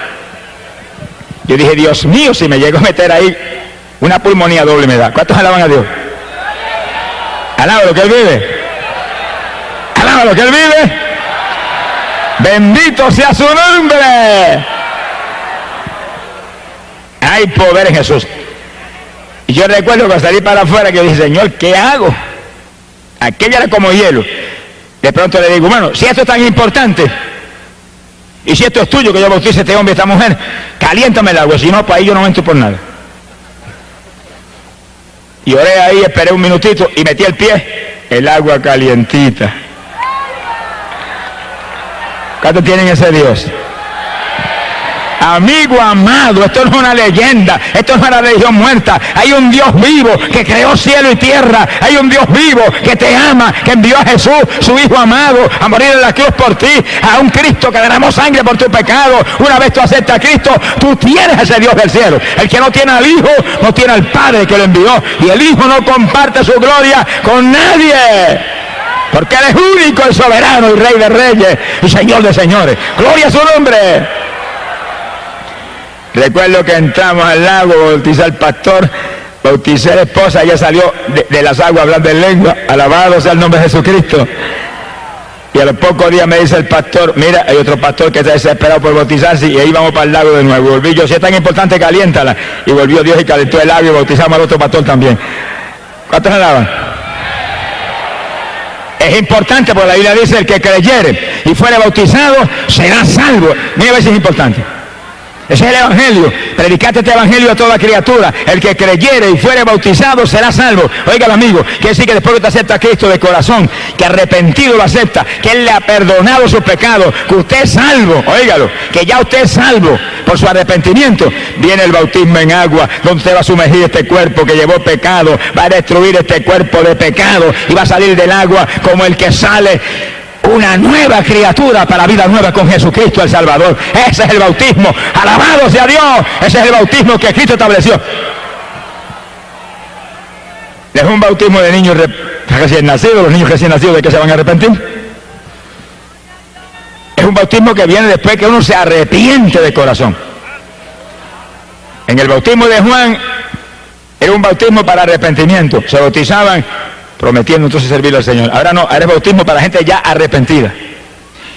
Yo dije, Dios mío, si me llego a meter ahí, una pulmonía doble me da. ¿Cuántos alaban a Dios? Alaba lo que Él vive. Alaba lo que Él vive. Bendito sea su nombre. Hay poder en Jesús. Y yo recuerdo que salí para afuera que dije, Señor, ¿qué hago? Aquella era como hielo. De pronto le digo, bueno, si esto es tan importante, y si esto es tuyo, que yo bautice a este hombre y a esta mujer, caliéntame el agua, si no, pues ahí yo no entro por nada. Y oré ahí, esperé un minutito y metí el pie, el agua calientita. ¿Cuántos tienen ese Dios? Amigo amado, esto no es una leyenda, esto no es una religión muerta. Hay un Dios vivo que creó cielo y tierra. Hay un Dios vivo que te ama, que envió a Jesús, su Hijo amado, a morir en la cruz por ti. A un Cristo que derramó sangre por tu pecado. Una vez tú aceptas a Cristo, tú tienes a ese Dios del cielo. El que no tiene al Hijo, no tiene al Padre que lo envió. Y el Hijo no comparte su gloria con nadie. Porque Él es único, el soberano, y Rey de reyes, y Señor de señores. Gloria a su nombre. Recuerdo que entramos al lago, bauticé al pastor, bauticé a la esposa, ella salió de las aguas hablando en lengua, alabado sea el nombre de Jesucristo. Y a los pocos días me dice el pastor, mira, hay otro pastor que está desesperado por bautizarse, y ahí vamos para el lago de nuevo. Volví yo, si es tan importante, caliéntala. Y volvió Dios y calentó el lago y bautizamos al otro pastor también. ¿Cuántos alaban? Es importante porque la Biblia dice, el que creyere y fuere bautizado será salvo. Mira a ver si es importante. Ese es el evangelio. Predicate este evangelio a toda criatura. El que creyere y fuere bautizado será salvo. Óigalo, amigo, quiere decir que después que usted acepta a Cristo de corazón, que arrepentido lo acepta, que Él le ha perdonado sus pecados, que usted es salvo, óigalo, que ya usted es salvo por su arrepentimiento, viene el bautismo en agua, donde usted va a sumergir este cuerpo que llevó pecado, va a destruir este cuerpo de pecado y va a salir del agua como el que sale una nueva criatura para vida nueva con Jesucristo el Salvador. Ese es el bautismo. Alabado sea Dios. Ese es el bautismo que Cristo estableció. Es un bautismo de niños recién nacidos. Los niños recién nacidos, ¿de qué se van a arrepentir? Es un bautismo que viene después que uno se arrepiente de corazón. En el bautismo de Juan era un bautismo para arrepentimiento. Se bautizaban prometiendo entonces servirle al Señor. Ahora no, ahora es bautismo para gente ya arrepentida.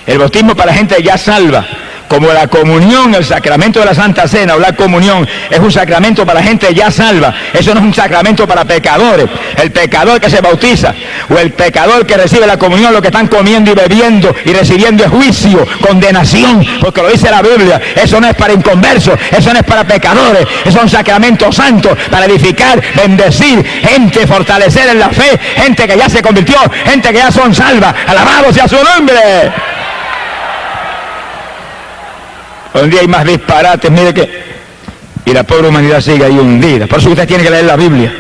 El bautismo para gente ya salva. Como la comunión, el sacramento de la Santa Cena o la comunión es un sacramento para gente ya salva. Eso no es un sacramento para pecadores. El pecador que se bautiza o el pecador que recibe la comunión, lo que están comiendo y bebiendo y recibiendo es juicio, condenación, porque lo dice la Biblia. Eso no es para inconversos, eso no es para pecadores. Eso es un sacramento santo para edificar, bendecir gente, fortalecer en la fe, gente que ya se convirtió, gente que ya son salvas. Alabado sea su nombre. Hoy en día hay más disparates, mire que... Y la pobre humanidad sigue ahí hundida. Por eso usted tiene que leer la Biblia,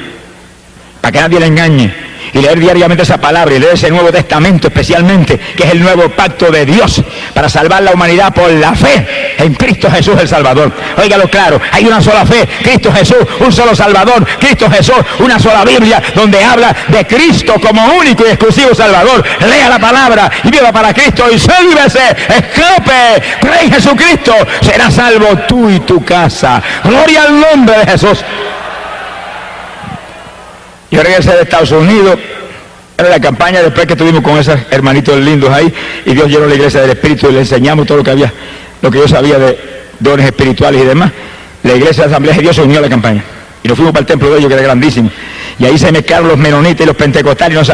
para que nadie le engañe. Y leer diariamente esa palabra, y leer ese Nuevo Testamento especialmente, que es el nuevo pacto de Dios, para salvar la humanidad por la fe en Cristo Jesús el Salvador. Óigalo claro, hay una sola fe, Cristo Jesús, un solo Salvador, Cristo Jesús, una sola Biblia, donde habla de Cristo como único y exclusivo Salvador. Lea la palabra y viva para Cristo y sálvese, escape, cree en Jesucristo, será salvo tú y tu casa. Gloria al nombre de Jesús. Yo regresé de Estados Unidos, era la campaña después que estuvimos con esos hermanitos lindos ahí, y Dios llenó la iglesia del Espíritu y le enseñamos todo lo que había, lo que yo sabía de dones espirituales y demás. La iglesia de Asamblea de Dios se unió a la campaña y nos fuimos para el templo de ellos, que era grandísimo, y ahí se mezclaron los menonitas y los pentecostales, y no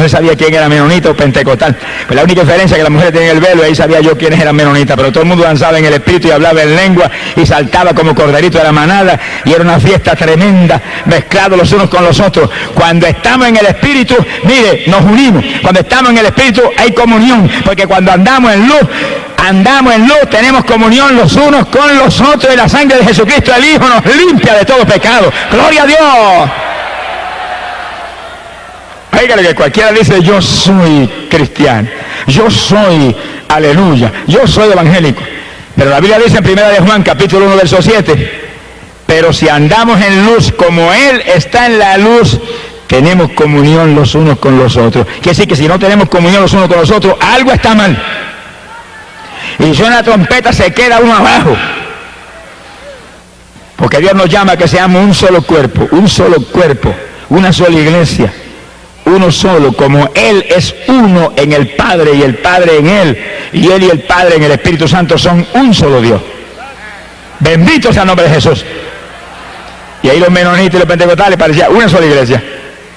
se sabía quién era menonita o pentecostal. Pues la única diferencia es que las mujeres tenían el velo, y ahí sabía yo quiénes eran menonitas, pero todo el mundo danzaba en el Espíritu y hablaba en lengua y saltaba como corderito de la manada, y era una fiesta tremenda, mezclados los unos con los otros. Cuando estamos en el Espíritu, mire, nos unimos. Cuando estamos en el Espíritu hay comunión, porque cuando andamos en luz andamos en luz, tenemos comunión los unos con los otros y la sangre de Jesucristo el Hijo nos limpia de todo pecado. ¡Gloria a Dios! Oígale que cualquiera dice yo soy cristiano, yo soy, aleluya, yo soy evangélico. Pero la Biblia dice en 1 de Juan capítulo 1 verso 7, pero si andamos en luz como Él está en la luz, tenemos comunión los unos con los otros. Quiere decir que si no tenemos comunión los unos con los otros, algo está mal. Y si suena la trompeta se queda uno abajo. Porque Dios nos llama a que seamos un solo cuerpo, una sola iglesia. Uno solo, como Él es uno en el Padre y el Padre en Él, y Él y el Padre en el Espíritu Santo son un solo Dios. Bendito sea el nombre de Jesús. Y ahí los menonitas y los pentecostales parecían una sola iglesia.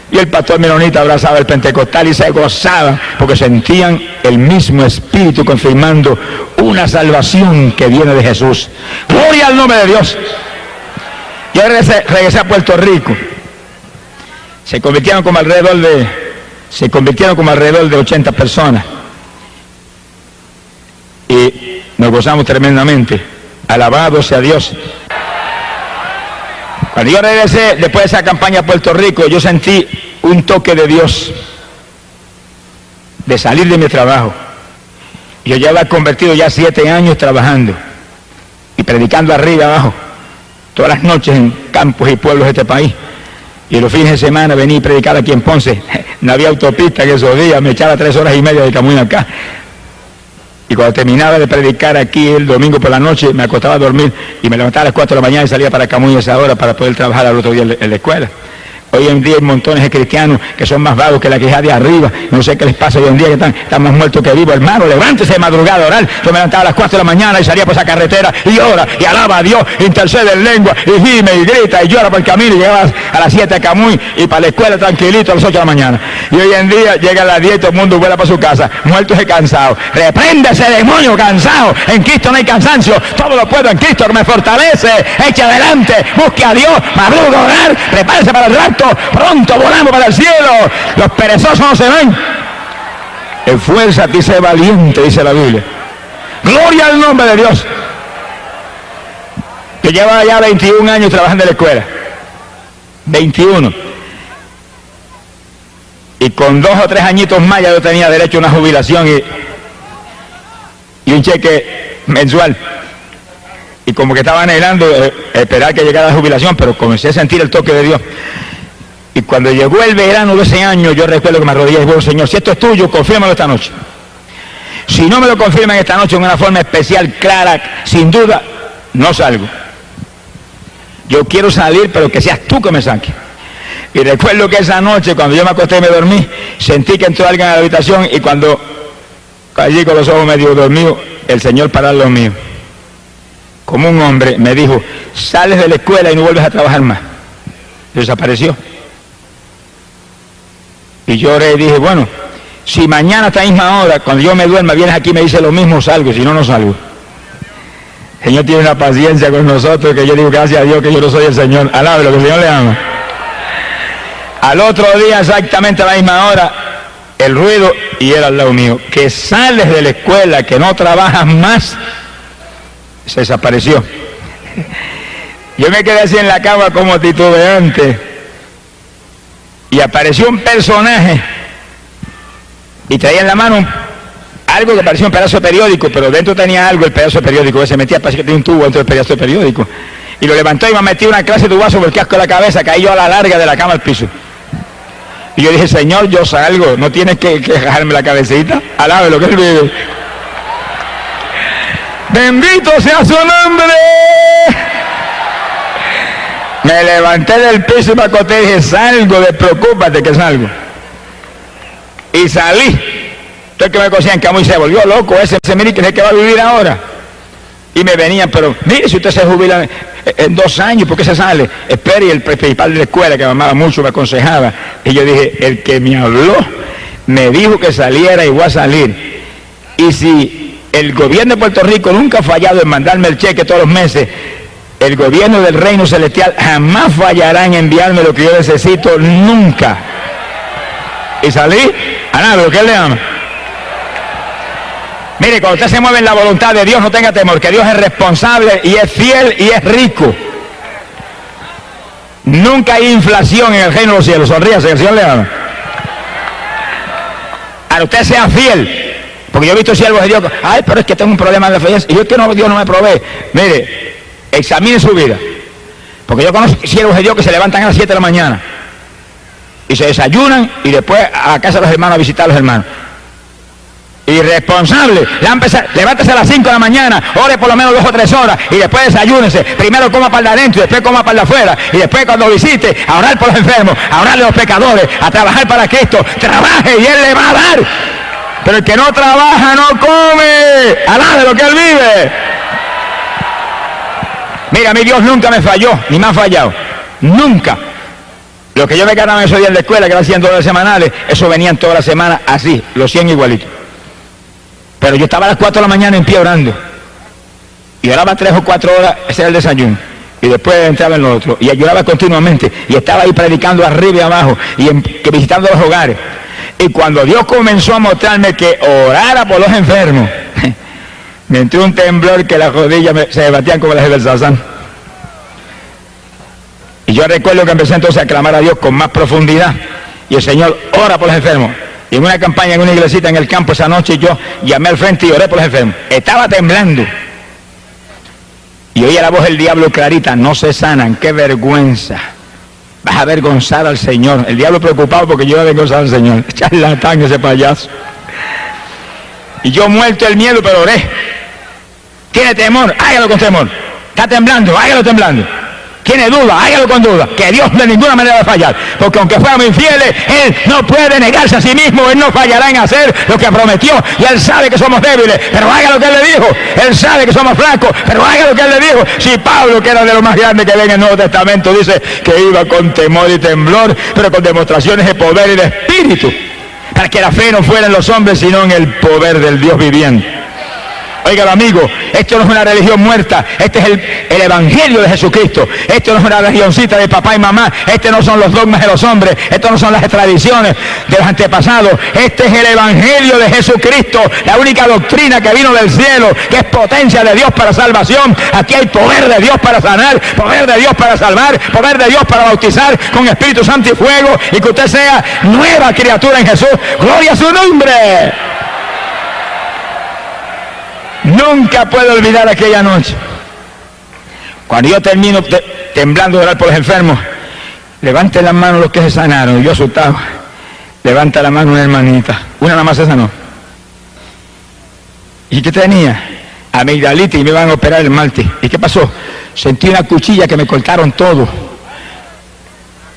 Y el pastor menonita abrazaba al pentecostal y se gozaban porque sentían el mismo espíritu confirmando una salvación que viene de Jesús. Gloria al nombre de Dios. Yo regresé a Puerto Rico. Se convirtieron como alrededor de 80 personas. Y nos gozamos tremendamente. Alabado sea Dios. Cuando yo regresé, después de esa campaña a Puerto Rico, yo sentí un toque de Dios de salir de mi trabajo. Yo ya había convertido ya 7 años trabajando y predicando arriba y abajo, todas las noches en campos y pueblos de este país. Y los fines de semana venía y predicaba aquí en Ponce. No había autopista en esos días, me echaba 3 horas y media de camino acá. Y cuando terminaba de predicar aquí el domingo por la noche, me acostaba a dormir y me levantaba a las 4 de la mañana y salía para Camuy a esa hora para poder trabajar al otro día en la escuela. Hoy en día hay montones de cristianos que son más vagos que la queja de arriba. No sé qué les pasa hoy en día, que están más muertos que vivos. Hermano, levántese de madrugada a orar. Yo me levantaba a las 4 de la mañana y salía por esa carretera y ora y alaba a Dios, intercede en lengua y gime y grita y llora por el camino y llegaba a las 7 a Camuy y para la escuela tranquilito a las 8 de la mañana. Y hoy en día llega a las 10 y todo el mundo vuela para su casa, muertos y cansados. Reprende ese demonio cansado. En Cristo no hay cansancio. Todo lo puedo en Cristo que me fortalece. Eche adelante, busque a Dios, madruga a orar, prepárese para el rapto. Pronto volamos para el cielo. Los perezosos no se van. Esfuérzate y sé valiente, dice la Biblia. Gloria al nombre de Dios. Yo llevaba ya 21 años trabajando en la escuela. 21. Y con 2 o 3 añitos más ya yo tenía derecho a una jubilación y un cheque mensual. Y como que estaba anhelando esperar que llegara la jubilación, pero comencé a sentir el toque de Dios. Y cuando llegó el verano de ese año, yo recuerdo que me arrodillé y dije, Señor, si esto es tuyo, confírmalo esta noche. Si no me lo confirman esta noche en una forma especial, clara, sin duda, no salgo. Yo quiero salir, pero que seas tú que me saques. Y recuerdo que esa noche, cuando yo me acosté y me dormí, sentí que entró alguien a la habitación y cuando allí con los ojos medio dormidos, el Señor paró los míos. Como un hombre me dijo, sales de la escuela y no vuelves a trabajar más. Desapareció. Y yo oré y dije, bueno, si mañana a esta misma hora, cuando yo me duerma, vienes aquí y me dice lo mismo, salgo, si no, no salgo. El Señor tiene una paciencia con nosotros que yo digo, gracias a Dios que yo no soy el Señor. Alábelo, que el Señor le ama. Al otro día, exactamente a la misma hora, el ruido, y era al lado mío, que sales de la escuela, que no trabajas más, se desapareció. Yo me quedé así en la cama como titubeante. Y apareció un personaje y traía en la mano algo que parecía un pedazo de periódico, pero dentro tenía algo, el pedazo de periódico, que se metía, parece que tenía un tubo dentro del pedazo de periódico. Y lo levantó y me metió una clase de tubazo por el casco de la cabeza, caí yo a la larga de la cama al piso. Y yo dije, Señor, yo salgo, no tienes que dejarme la cabecita, alabe lo que Él vive. Bendito sea su nombre. Me levanté del piso y me acosté y dije, salgo, despreocúpate que salgo. Y salí. Entonces que me cosían en Camuy se volvió loco ese mire que es el que va a vivir ahora. Y me venían, pero mire, si usted se jubila en 2 años, ¿por qué se sale? Espere, y el principal de la escuela, que me amaba mucho, me aconsejaba. Y yo dije, el que me habló, me dijo que saliera y voy a salir. Y si el gobierno de Puerto Rico nunca ha fallado en mandarme el cheque todos los meses, el gobierno del reino celestial jamás fallará en enviarme lo que yo necesito, nunca. Y salí, a nada, lo que Él le ama. Mire, cuando usted se mueve en la voluntad de Dios, no tenga temor, que Dios es responsable y es fiel y es rico. Nunca hay inflación en el reino de los cielos. Sonríase, el Señor le ama. Ahora usted sea fiel, porque yo he visto siervos de Dios, ay, pero es que tengo un problema de fe, y yo es que no, Dios no me provee. Mire, examine su vida, porque yo conozco siervos de Dios que se levantan a las 7 de la mañana y se desayunan y después a casa de los hermanos a visitar a los hermanos. Irresponsable, levántese a las 5 de la mañana, ore por lo menos 2 o 3 horas y después desayúnese. Primero coma para el de adentro y después coma para el de afuera, y después cuando visite a orar por los enfermos, a orar a los pecadores, a trabajar para Cristo. Trabaje y Él le va a dar. Pero el que no trabaja no come. Alabe lo que Él vive. Mira, mi Dios nunca me falló, ni me ha fallado, nunca. Lo que yo me ganaba esos días en la escuela, que eran 100 dólares semanales, eso venían toda la semana así, los 100 igualitos. Pero yo estaba a las 4 de la mañana en pie orando. Y oraba 3 o 4 horas, ese era el desayuno. Y después entraba en lo otro. Y ayudaba continuamente. Y estaba ahí predicando arriba y abajo. Y visitando los hogares. Y cuando Dios comenzó a mostrarme que orara por los enfermos, me entró un temblor que las rodillas se debatían como las del Sazán. Y yo recuerdo que empecé entonces a clamar a Dios con más profundidad. Y el Señor ora por los enfermos. Y en una campaña, en una iglesita en el campo esa noche, yo llamé al frente y oré por los enfermos. Estaba temblando. Y oía la voz del diablo clarita: no se sanan, qué vergüenza. Vas a avergonzar al Señor. El diablo preocupado porque yo iba a avergonzar al Señor. Charlatán ese payaso. Y yo muerto el miedo, pero oré. ¿Tiene temor? Hágalo con temor. ¿Está temblando? Hágalo temblando. ¿Tiene duda? Hágalo con duda. Que Dios de ninguna manera va a fallar. Porque aunque fuéramos infieles, Él no puede negarse a sí mismo. Él no fallará en hacer lo que prometió. Y Él sabe que somos débiles, pero haga lo que Él le dijo. Él sabe que somos flacos, pero haga lo que Él le dijo. Si Pablo, que era de lo más grande que ve en el Nuevo Testamento, dice que iba con temor y temblor, pero con demostraciones de poder y de espíritu, para que la fe no fuera en los hombres, sino en el poder del Dios viviente. Oiga, amigo, esto no es una religión muerta, este es el evangelio de Jesucristo. Esto no es una religioncita de papá y mamá, este no son los dogmas de los hombres, esto no son las tradiciones de los antepasados, este es el evangelio de Jesucristo, la única doctrina que vino del cielo, que es potencia de Dios para salvación. Aquí hay poder de Dios para sanar, poder de Dios para salvar, poder de Dios para bautizar con Espíritu Santo y fuego, y que usted sea nueva criatura en Jesús. ¡Gloria a su nombre! Nunca puedo olvidar aquella noche. Cuando yo termino temblando de orar por los enfermos, levanten las manos los que se sanaron. Y yo asustado, levanta la mano una hermanita, una nada más se sanó. ¿Y qué tenía? Amigdalitis, y me iban a operar el martes. ¿Y qué pasó? Sentí una cuchilla que me cortaron todo.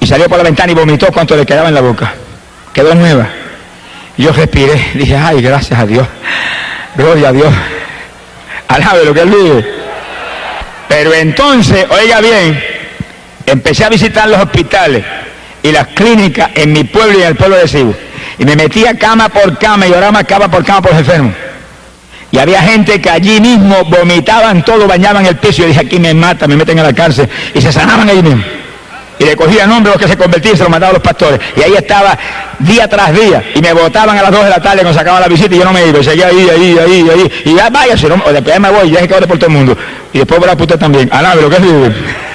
Y salió por la ventana y vomitó cuanto le quedaba en la boca. Quedó nueva. Y yo respiré, dije, ay, gracias a Dios. Gloria a Dios. Alabe lo que Él vive. Pero entonces, oiga bien, empecé a visitar los hospitales y las clínicas en mi pueblo y en el pueblo de Cibo. Y me metía cama por cama y oraba cama por los enfermos. Y había gente que allí mismo vomitaban todo, bañaban el piso. Y yo dije, aquí me matan, me meten a la cárcel. Y se sanaban allí mismo. Y le cogía nombre a los que se convertían y se los mandaban a los pastores. Y ahí estaba día tras día. Y me botaban a las 2 de la tarde cuando sacaban la visita y yo no me iba. Y seguía ahí. Y ya váyase, no, o después me voy y ya que ore por todo el mundo. Y después por usted también. Alabe lo que es vivir.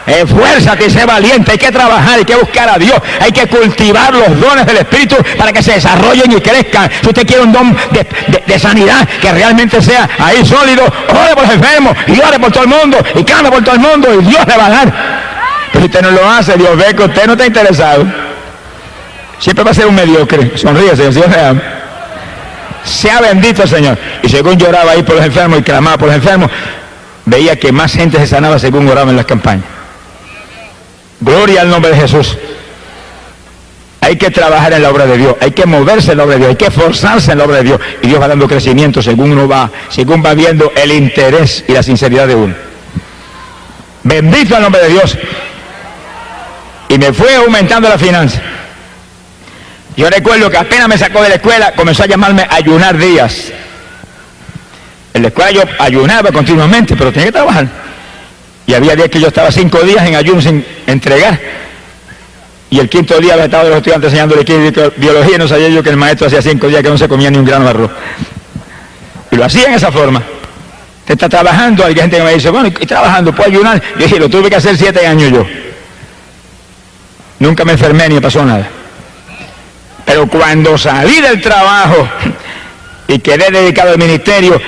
Esfuérzate y sé valiente, hay que trabajar, hay que buscar a Dios, hay que cultivar los dones del Espíritu para que se desarrollen y crezcan. Si usted quiere un don de sanidad que realmente sea ahí sólido, ore por los enfermos y ore por todo el mundo y clame por todo el mundo y Dios le va a dar. Pero si usted no lo hace, Dios ve que usted no está interesado. Siempre va a ser un mediocre. Sonríese, el Señor le ama. Sea bendito el Señor. Y según lloraba ahí por los enfermos y clamaba por los enfermos, veía que más gente se sanaba según oraba en las campañas. Gloria al nombre de Jesús. Hay que trabajar en la obra de Dios, hay que moverse en la obra de Dios, hay que esforzarse en la obra de Dios. Y Dios va dando crecimiento según va viendo el interés y la sinceridad de uno. Bendito el nombre de Dios. Y me fue aumentando la finanza. Yo recuerdo que apenas me sacó de la escuela, comenzó a llamarme ayunar días. En la escuela yo ayunaba continuamente, pero tenía que trabajar. Y había días que yo estaba 5 días en ayuno sin entregar. Y el quinto día había estado de los estudiantes enseñándole biología y no sabía yo que el maestro hacía 5 días que no se comía ni un grano de arroz. Y lo hacía en esa forma. Te está trabajando, hay gente que me dice, bueno, y trabajando, ¿puedo ayunar? Yo dije, lo tuve que hacer 7 años yo. Nunca me enfermé ni me pasó nada. Pero cuando salí del trabajo y quedé dedicado al ministerio,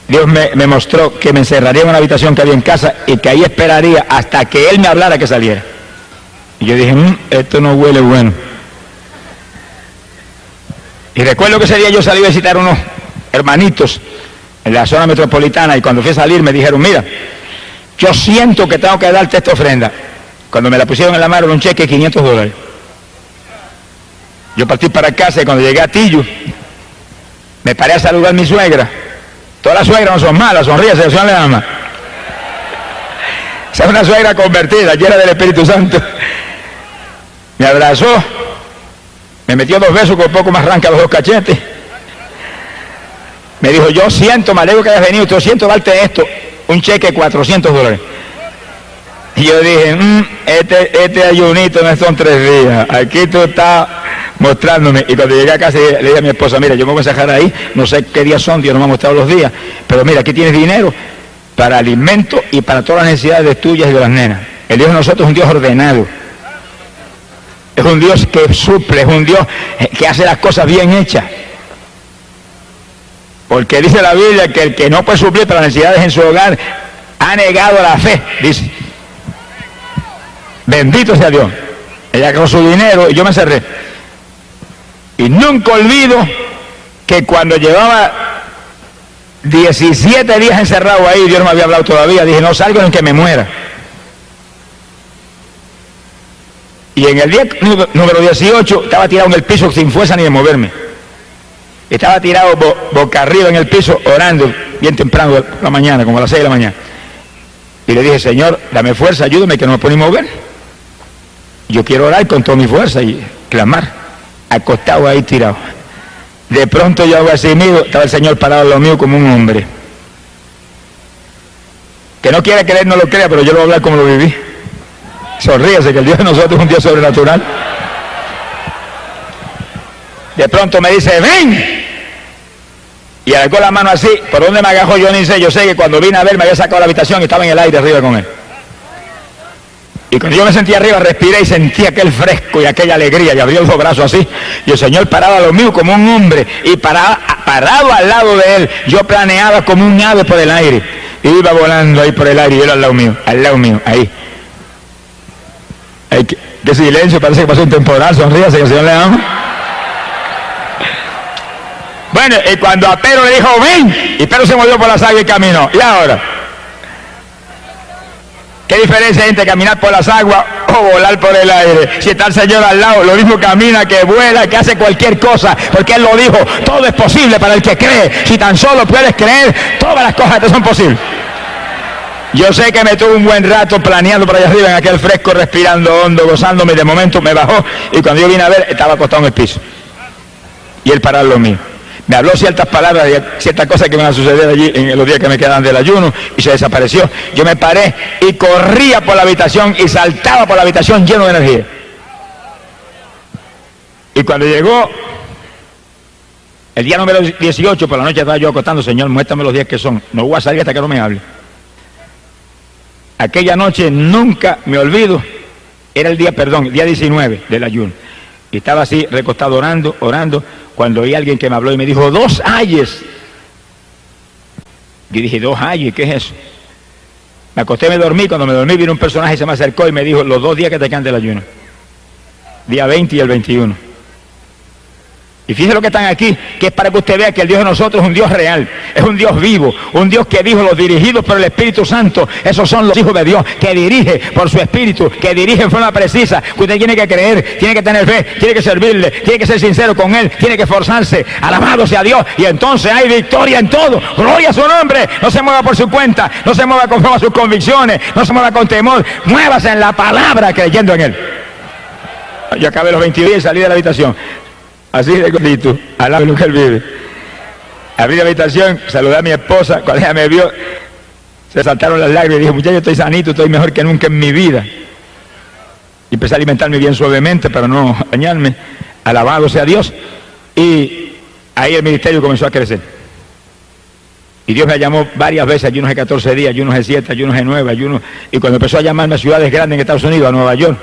Dios me mostró que me encerraría en una habitación que había en casa y que ahí esperaría hasta que Él me hablara que saliera. Y yo dije, esto no huele bueno. Y recuerdo que ese día yo salí a visitar unos hermanitos en la zona metropolitana y cuando fui a salir me dijeron, mira, yo siento que tengo que darte esta ofrenda. Cuando me la pusieron en la mano era un cheque de $500. Yo partí para casa y cuando llegué a Tillo me paré a saludar a mi suegra. Todas las suegras no son malas, sonríe, el Señor le ama. Esa es una suegra convertida, llena del Espíritu Santo. Me abrazó, me metió 2 besos con poco más arranca los 2 cachetes. Me dijo, yo siento, me alegro que hayas venido, yo siento darte esto, un cheque de $400. Y yo dije, este ayunito no son 3 días, aquí tú estás mostrándome. Y cuando llegué a casa le dije a mi esposa, mira, yo me voy a sacar ahí, no sé qué días son, Dios no me ha mostrado los días, pero mira, aquí tienes dinero para alimento y para todas las necesidades tuyas y de las nenas. El Dios de nosotros es un Dios ordenado. Es un Dios que suple, es un Dios que hace las cosas bien hechas. Porque dice la Biblia que el que no puede suplir para las necesidades en su hogar ha negado la fe, dice. Bendito sea Dios. Ella agarró su dinero y yo me cerré. Y nunca olvido que cuando llevaba 17 días encerrado ahí, Dios no me había hablado todavía, dije, no salgo en que me muera. Y en el día número 18 estaba tirado en el piso sin fuerza ni de moverme. Estaba tirado boca arriba en el piso orando, bien temprano de la mañana, como a las 6 de la mañana. Y le dije, Señor, dame fuerza, ayúdame que no me puedo ni mover. Yo quiero orar con toda mi fuerza y clamar, acostado ahí tirado. De pronto yo hago así mío, estaba el Señor parado en lo mío como un hombre. Que no quiere creer, no lo crea, pero yo lo voy a hablar como lo viví. Sonríese, que el Dios de nosotros es un Dios sobrenatural. De pronto me dice, ven. Y alargó la mano así, ¿por dónde me agajó? Yo ni sé, yo sé que cuando vine a ver me había sacado la habitación y estaba en el aire arriba con él. Y cuando yo me sentía arriba, respiré y sentí aquel fresco y aquella alegría, y abrió los brazos así, y el Señor paraba a lo mío como un hombre, y parado al lado de él, yo planeaba como un ave por el aire, y iba volando ahí por el aire, y él al lado mío, ahí. Qué silencio, parece que pasó un temporal, sonríase que el Señor le ama. Bueno, y cuando a Pedro le dijo, ven, y Pedro se movió por las aguas y caminó, y ahora, ¿qué diferencia hay entre caminar por las aguas o volar por el aire? Si está el Señor al lado, lo mismo camina, que vuela, que hace cualquier cosa, porque Él lo dijo, todo es posible para el que cree. Si tan solo puedes creer, todas las cosas te son posibles. Yo sé que me tuve un buen rato planeando por allá arriba en aquel fresco, respirando hondo, gozándome, de momento me bajó, y cuando yo vine a ver, estaba acostado en el piso. Y Él paraba lo mío. Me habló ciertas palabras, ciertas cosas que me van a suceder allí en los días que me quedan del ayuno, y se desapareció. Yo me paré y corría por la habitación y saltaba por la habitación lleno de energía. Y cuando llegó el día número 18, por la noche estaba yo acostando, Señor, muéstrame los días que son. No voy a salir hasta que no me hable. Aquella noche nunca me olvido, era el día 19 del ayuno. Y estaba así recostado orando, cuando oí a alguien que me habló y me dijo, 2 ayes. Yo dije, 2 ayes, ¿qué es eso? Me acosté, me dormí, cuando me dormí vino un personaje y se me acercó y me dijo, los 2 días que te quedan del ayuno. Día 20 y el 21. Y fíjese lo que están aquí, que es para que usted vea que el Dios de nosotros es un Dios real, es un Dios vivo, un Dios que dijo, los dirigidos por el Espíritu Santo, esos son los hijos de Dios, que dirige por su Espíritu, que dirige en forma precisa, que usted tiene que creer, tiene que tener fe, tiene que servirle, tiene que ser sincero con Él, tiene que esforzarse, alabado sea Dios, y entonces hay victoria en todo, gloria a su nombre, no se mueva por su cuenta, no se mueva conforme a sus convicciones, no se mueva con temor, muévase en la palabra creyendo en Él. Yo acabé los 22 días y salí de la habitación. Así de gordito, al lado de lo que Él vive. Abrí la habitación, saludé a mi esposa, cuando ella me vio, se saltaron las lágrimas y dije, muchacho, estoy sanito, estoy mejor que nunca en mi vida. Y empecé a alimentarme bien suavemente para no dañarme. Alabado sea Dios. Y ahí el ministerio comenzó a crecer. Y Dios me llamó varias veces, ayunos de 14 días, ayunos de 7, ayunos de 9, ayunos. Y cuando empezó a llamarme a ciudades grandes en Estados Unidos, a Nueva York,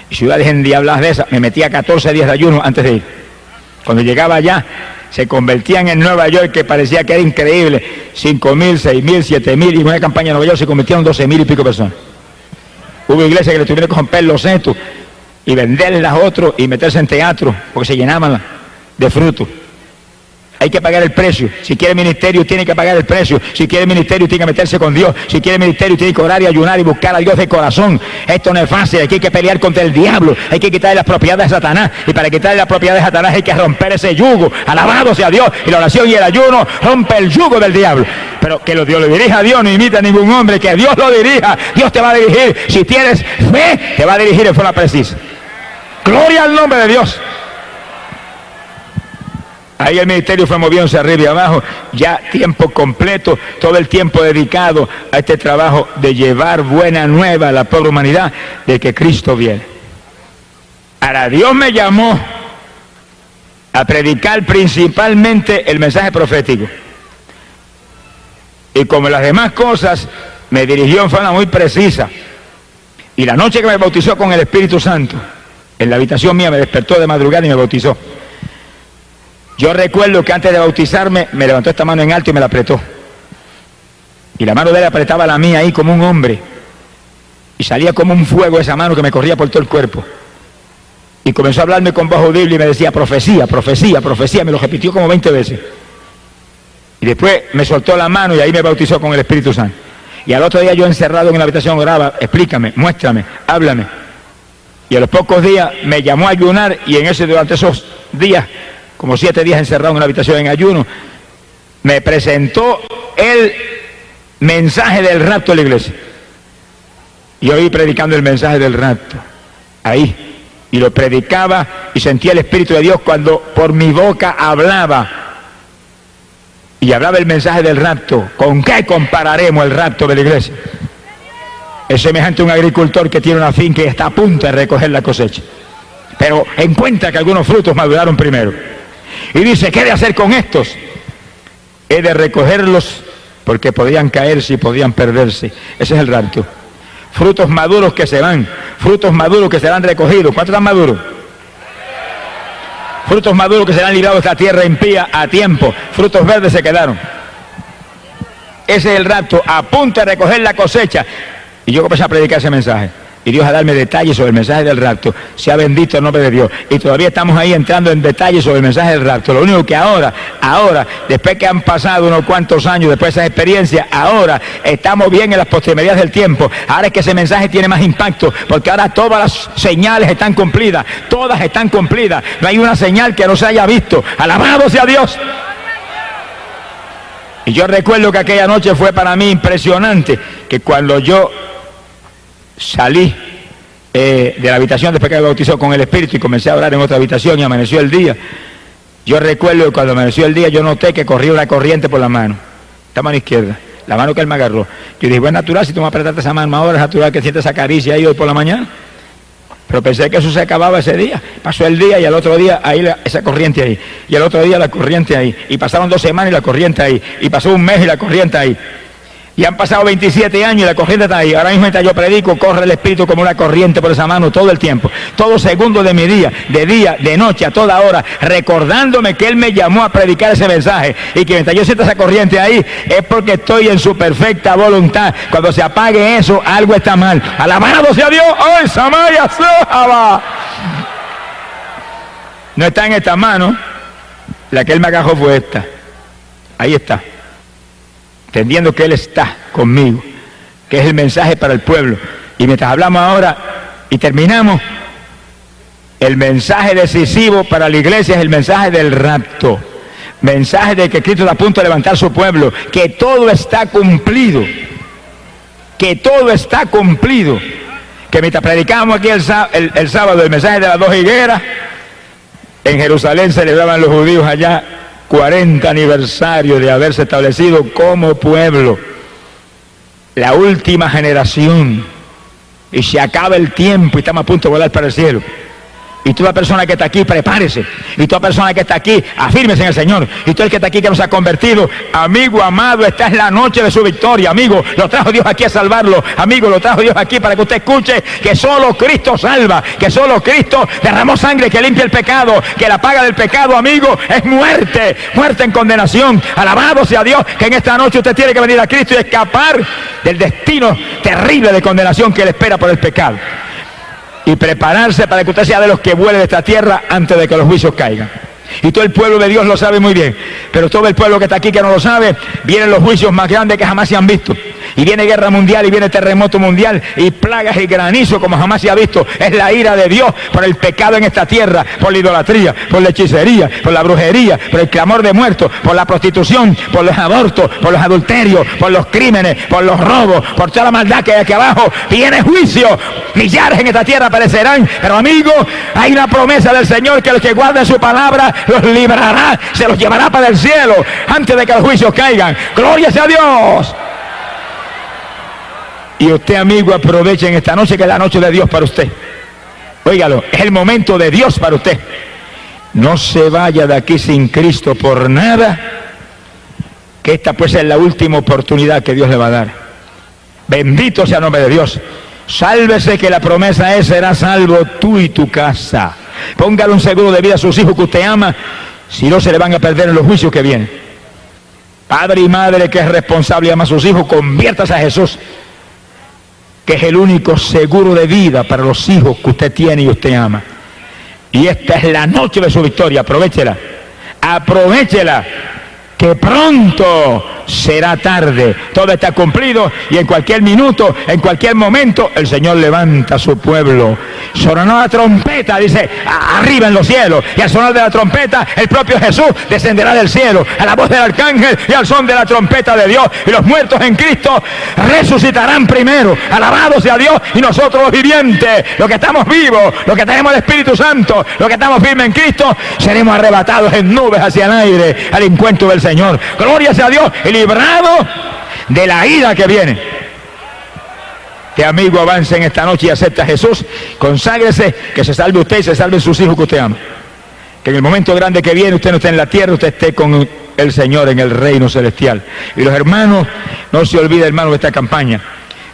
y ciudades endiabladas de esas, me metía 14 días de ayuno antes de ir. Cuando llegaba allá, se convertían en Nueva York, que parecía que era increíble. 5.000, 6.000, 7.000, y en una campaña en Nueva York se convirtieron 12.000 y pico personas. Hubo iglesias que le tuvieron que romper los setos y venderlas a otros y meterse en teatro, porque se llenaban de frutos. Hay que pagar el precio. Si quiere ministerio, tiene que pagar el precio. Si quiere ministerio, tiene que meterse con Dios. Si quiere ministerio, tiene que orar y ayunar y buscar a Dios de corazón. Esto no es fácil. Aquí hay que pelear contra el diablo. Hay que quitarle las propiedades de Satanás. Y para quitarle las propiedades de Satanás hay que romper ese yugo. Alabado sea Dios. Y la oración y el ayuno rompe el yugo del diablo. Pero que Dios lo dirija a Dios, no imita a ningún hombre. Que Dios lo dirija. Dios te va a dirigir. Si tienes fe, te va a dirigir en forma precisa. Gloria al nombre de Dios. Ahí el ministerio fue moviéndose arriba y abajo, ya tiempo completo, todo el tiempo dedicado a este trabajo de llevar buena nueva a la pobre humanidad de que Cristo viene. Ahora Dios me llamó a predicar principalmente el mensaje profético. Y como las demás cosas, me dirigió en forma muy precisa. Y la noche que me bautizó con el Espíritu Santo, en la habitación mía me despertó de madrugada y me bautizó. Yo recuerdo que antes de bautizarme me levantó esta mano en alto y me la apretó. Y la mano de él apretaba la mía ahí como un hombre. Y salía como un fuego esa mano que me corría por todo el cuerpo. Y comenzó a hablarme con voz audible y me decía profecía, profecía, profecía. Me lo repitió como 20 veces. Y después me soltó la mano y ahí me bautizó con el Espíritu Santo. Y al otro día yo encerrado en la habitación oraba, explícame, muéstrame, háblame. Y a los pocos días me llamó a ayunar y durante esos días, como 7 días encerrado en una habitación en ayuno, me presentó el mensaje del rapto de la iglesia. Y oí predicando el mensaje del rapto, ahí, y lo predicaba y sentía el Espíritu de Dios cuando por mi boca hablaba, y hablaba el mensaje del rapto. ¿Con qué compararemos el rapto de la iglesia? Es semejante a un agricultor que tiene una finca y está a punto de recoger la cosecha, pero encuentra que algunos frutos maduraron primero. Y dice, ¿qué he de hacer con estos? He de recogerlos porque podían caerse y podían perderse. Ese es el rapto. Frutos maduros que se van, frutos maduros que serán recogidos. ¿Cuántos están maduros? Frutos maduros que serán librados de esta tierra impía a tiempo. Frutos verdes se quedaron. Ese es el rapto, a punto de recoger la cosecha. Y yo comencé a predicar ese mensaje. Y Dios a darme detalles sobre el mensaje del rapto. Sea bendito el nombre de Dios. Y todavía estamos ahí entrando en detalles sobre el mensaje del rapto. Lo único que ahora, después que han pasado unos cuantos años, después de esa experiencia, ahora estamos bien en las postrimerías del tiempo. Ahora es que ese mensaje tiene más impacto, porque ahora todas las señales están cumplidas. Todas están cumplidas. No hay una señal que no se haya visto. Alabado sea Dios. Y yo recuerdo que aquella noche fue para mí impresionante, que cuando yo salí de la habitación después que me bautizó con el Espíritu y comencé a orar en otra habitación y amaneció el día. Yo recuerdo que cuando amaneció el día yo noté que corría una corriente por la mano, esta mano izquierda, la mano que él me agarró. Yo dije, bueno, natural, si tú me apretaste esa mano ahora, es natural que sientes esa caricia ahí hoy por la mañana. Pero pensé que eso se acababa ese día. Pasó el día y al otro día ahí esa corriente ahí. Y al otro día la corriente ahí. Y pasaron 2 semanas y la corriente ahí. Y pasó un mes y la corriente ahí. Y han pasado 27 años y la corriente está ahí. Ahora mismo mientras yo predico, corre el Espíritu como una corriente por esa mano todo el tiempo. Todo segundo de mi día, de noche, a toda hora, recordándome que Él me llamó a predicar ese mensaje. Y que mientras yo sienta esa corriente ahí, es porque estoy en su perfecta voluntad. Cuando se apague eso, algo está mal. Alabado sea Dios. ¡Ay, Samaya Sahaba! No está en esta mano. La que Él me agarró fue esta. Ahí está. Entendiendo que Él está conmigo, que es el mensaje para el pueblo. Y mientras hablamos ahora y terminamos, el mensaje decisivo para la iglesia es el mensaje del rapto. Mensaje de que Cristo está a punto de levantar su pueblo, que todo está cumplido. Que todo está cumplido. Que mientras predicamos aquí el sábado el mensaje de las 2 higueras, en Jerusalén celebraban los judíos allá 40 aniversario de haberse establecido como pueblo, la última generación y se acaba el tiempo y estamos a punto de volar para el cielo. Y toda persona que está aquí, prepárese. Y toda persona que está aquí, afírmese en el Señor. Y todo el que está aquí que nos ha convertido, amigo amado, esta es la noche de su victoria, amigo. Lo trajo Dios aquí a salvarlo, amigo. Lo trajo Dios aquí para que usted escuche que solo Cristo salva, que solo Cristo derramó sangre que limpia el pecado, que la paga del pecado, amigo, es muerte, muerte en condenación. Alabado sea Dios, que en esta noche usted tiene que venir a Cristo y escapar del destino terrible de condenación que le espera por el pecado. Y prepararse para que usted sea de los que vuele de esta tierra antes de que los juicios caigan. Y todo el pueblo de Dios lo sabe muy bien, pero todo el pueblo que está aquí que no lo sabe, vienen los juicios más grandes que jamás se han visto. Y viene guerra mundial, y viene terremoto mundial, y plagas y granizo como jamás se ha visto. Es la ira de Dios por el pecado en esta tierra, por la idolatría, por la hechicería, por la brujería, por el clamor de muertos, por la prostitución, por los abortos, por los adulterios, por los crímenes, por los robos, por toda la maldad que hay aquí abajo. Viene juicio, millares en esta tierra perecerán, pero amigo, hay una promesa del Señor que los que guarden su palabra los librará, se los llevará para el cielo antes de que los juicios caigan. ¡Gloria sea a Dios! Y usted, amigo, aproveche en esta noche que es la noche de Dios para usted. Óigalo, es el momento de Dios para usted. No se vaya de aquí sin Cristo por nada, que esta pues es la última oportunidad que Dios le va a dar. Bendito sea el nombre de Dios. Sálvese, que la promesa es: serás salvo tú y tu casa. Póngale un seguro de vida a sus hijos que usted ama, si no se le van a perder en los juicios que vienen. Padre y madre que es responsable y ama a sus hijos, conviértase a Jesús, que es el único seguro de vida para los hijos que usted tiene y usted ama. Y esta es la noche de su victoria, aprovéchela, aprovechela, que pronto será tarde. Todo está cumplido y en cualquier minuto, en cualquier momento, el Señor levanta a su pueblo. Sonó la trompeta, dice, arriba en los cielos, y al sonar de la trompeta, el propio Jesús descenderá del cielo, a la voz del arcángel y al son de la trompeta de Dios, y los muertos en Cristo resucitarán primero. Alabado sea Dios. Y nosotros los vivientes, los que estamos vivos, los que tenemos el Espíritu Santo, los que estamos firmes en Cristo, seremos arrebatados en nubes hacia el aire al encuentro del Señor. Gloria sea a Dios, y librado de la ira que viene. Que amigo, avance en esta noche y acepta a Jesús, conságrese, que se salve usted y se salven sus hijos que usted ama. Que en el momento grande que viene usted no esté en la tierra, usted esté con el Señor en el reino celestial. Y los hermanos, no se olvide, hermano, de esta campaña.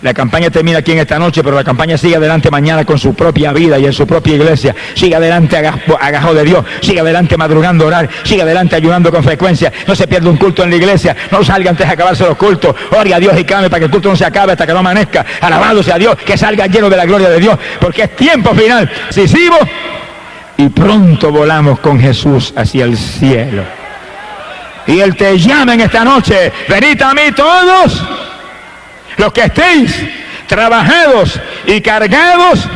La campaña termina aquí en esta noche, pero la campaña sigue adelante mañana con su propia vida y en su propia iglesia. Sigue adelante agajo de Dios, sigue adelante madrugando a orar, sigue adelante ayudando con frecuencia. No se pierda un culto en la iglesia, no salga antes de acabarse los cultos. Ore a Dios y clame para que el culto no se acabe hasta que no amanezca. Alabado sea Dios, que salga lleno de la gloria de Dios, porque es tiempo final, decisivo, y pronto volamos con Jesús hacia el cielo. Y Él te llama en esta noche: venid a mí todos los que estéis trabajados y cargados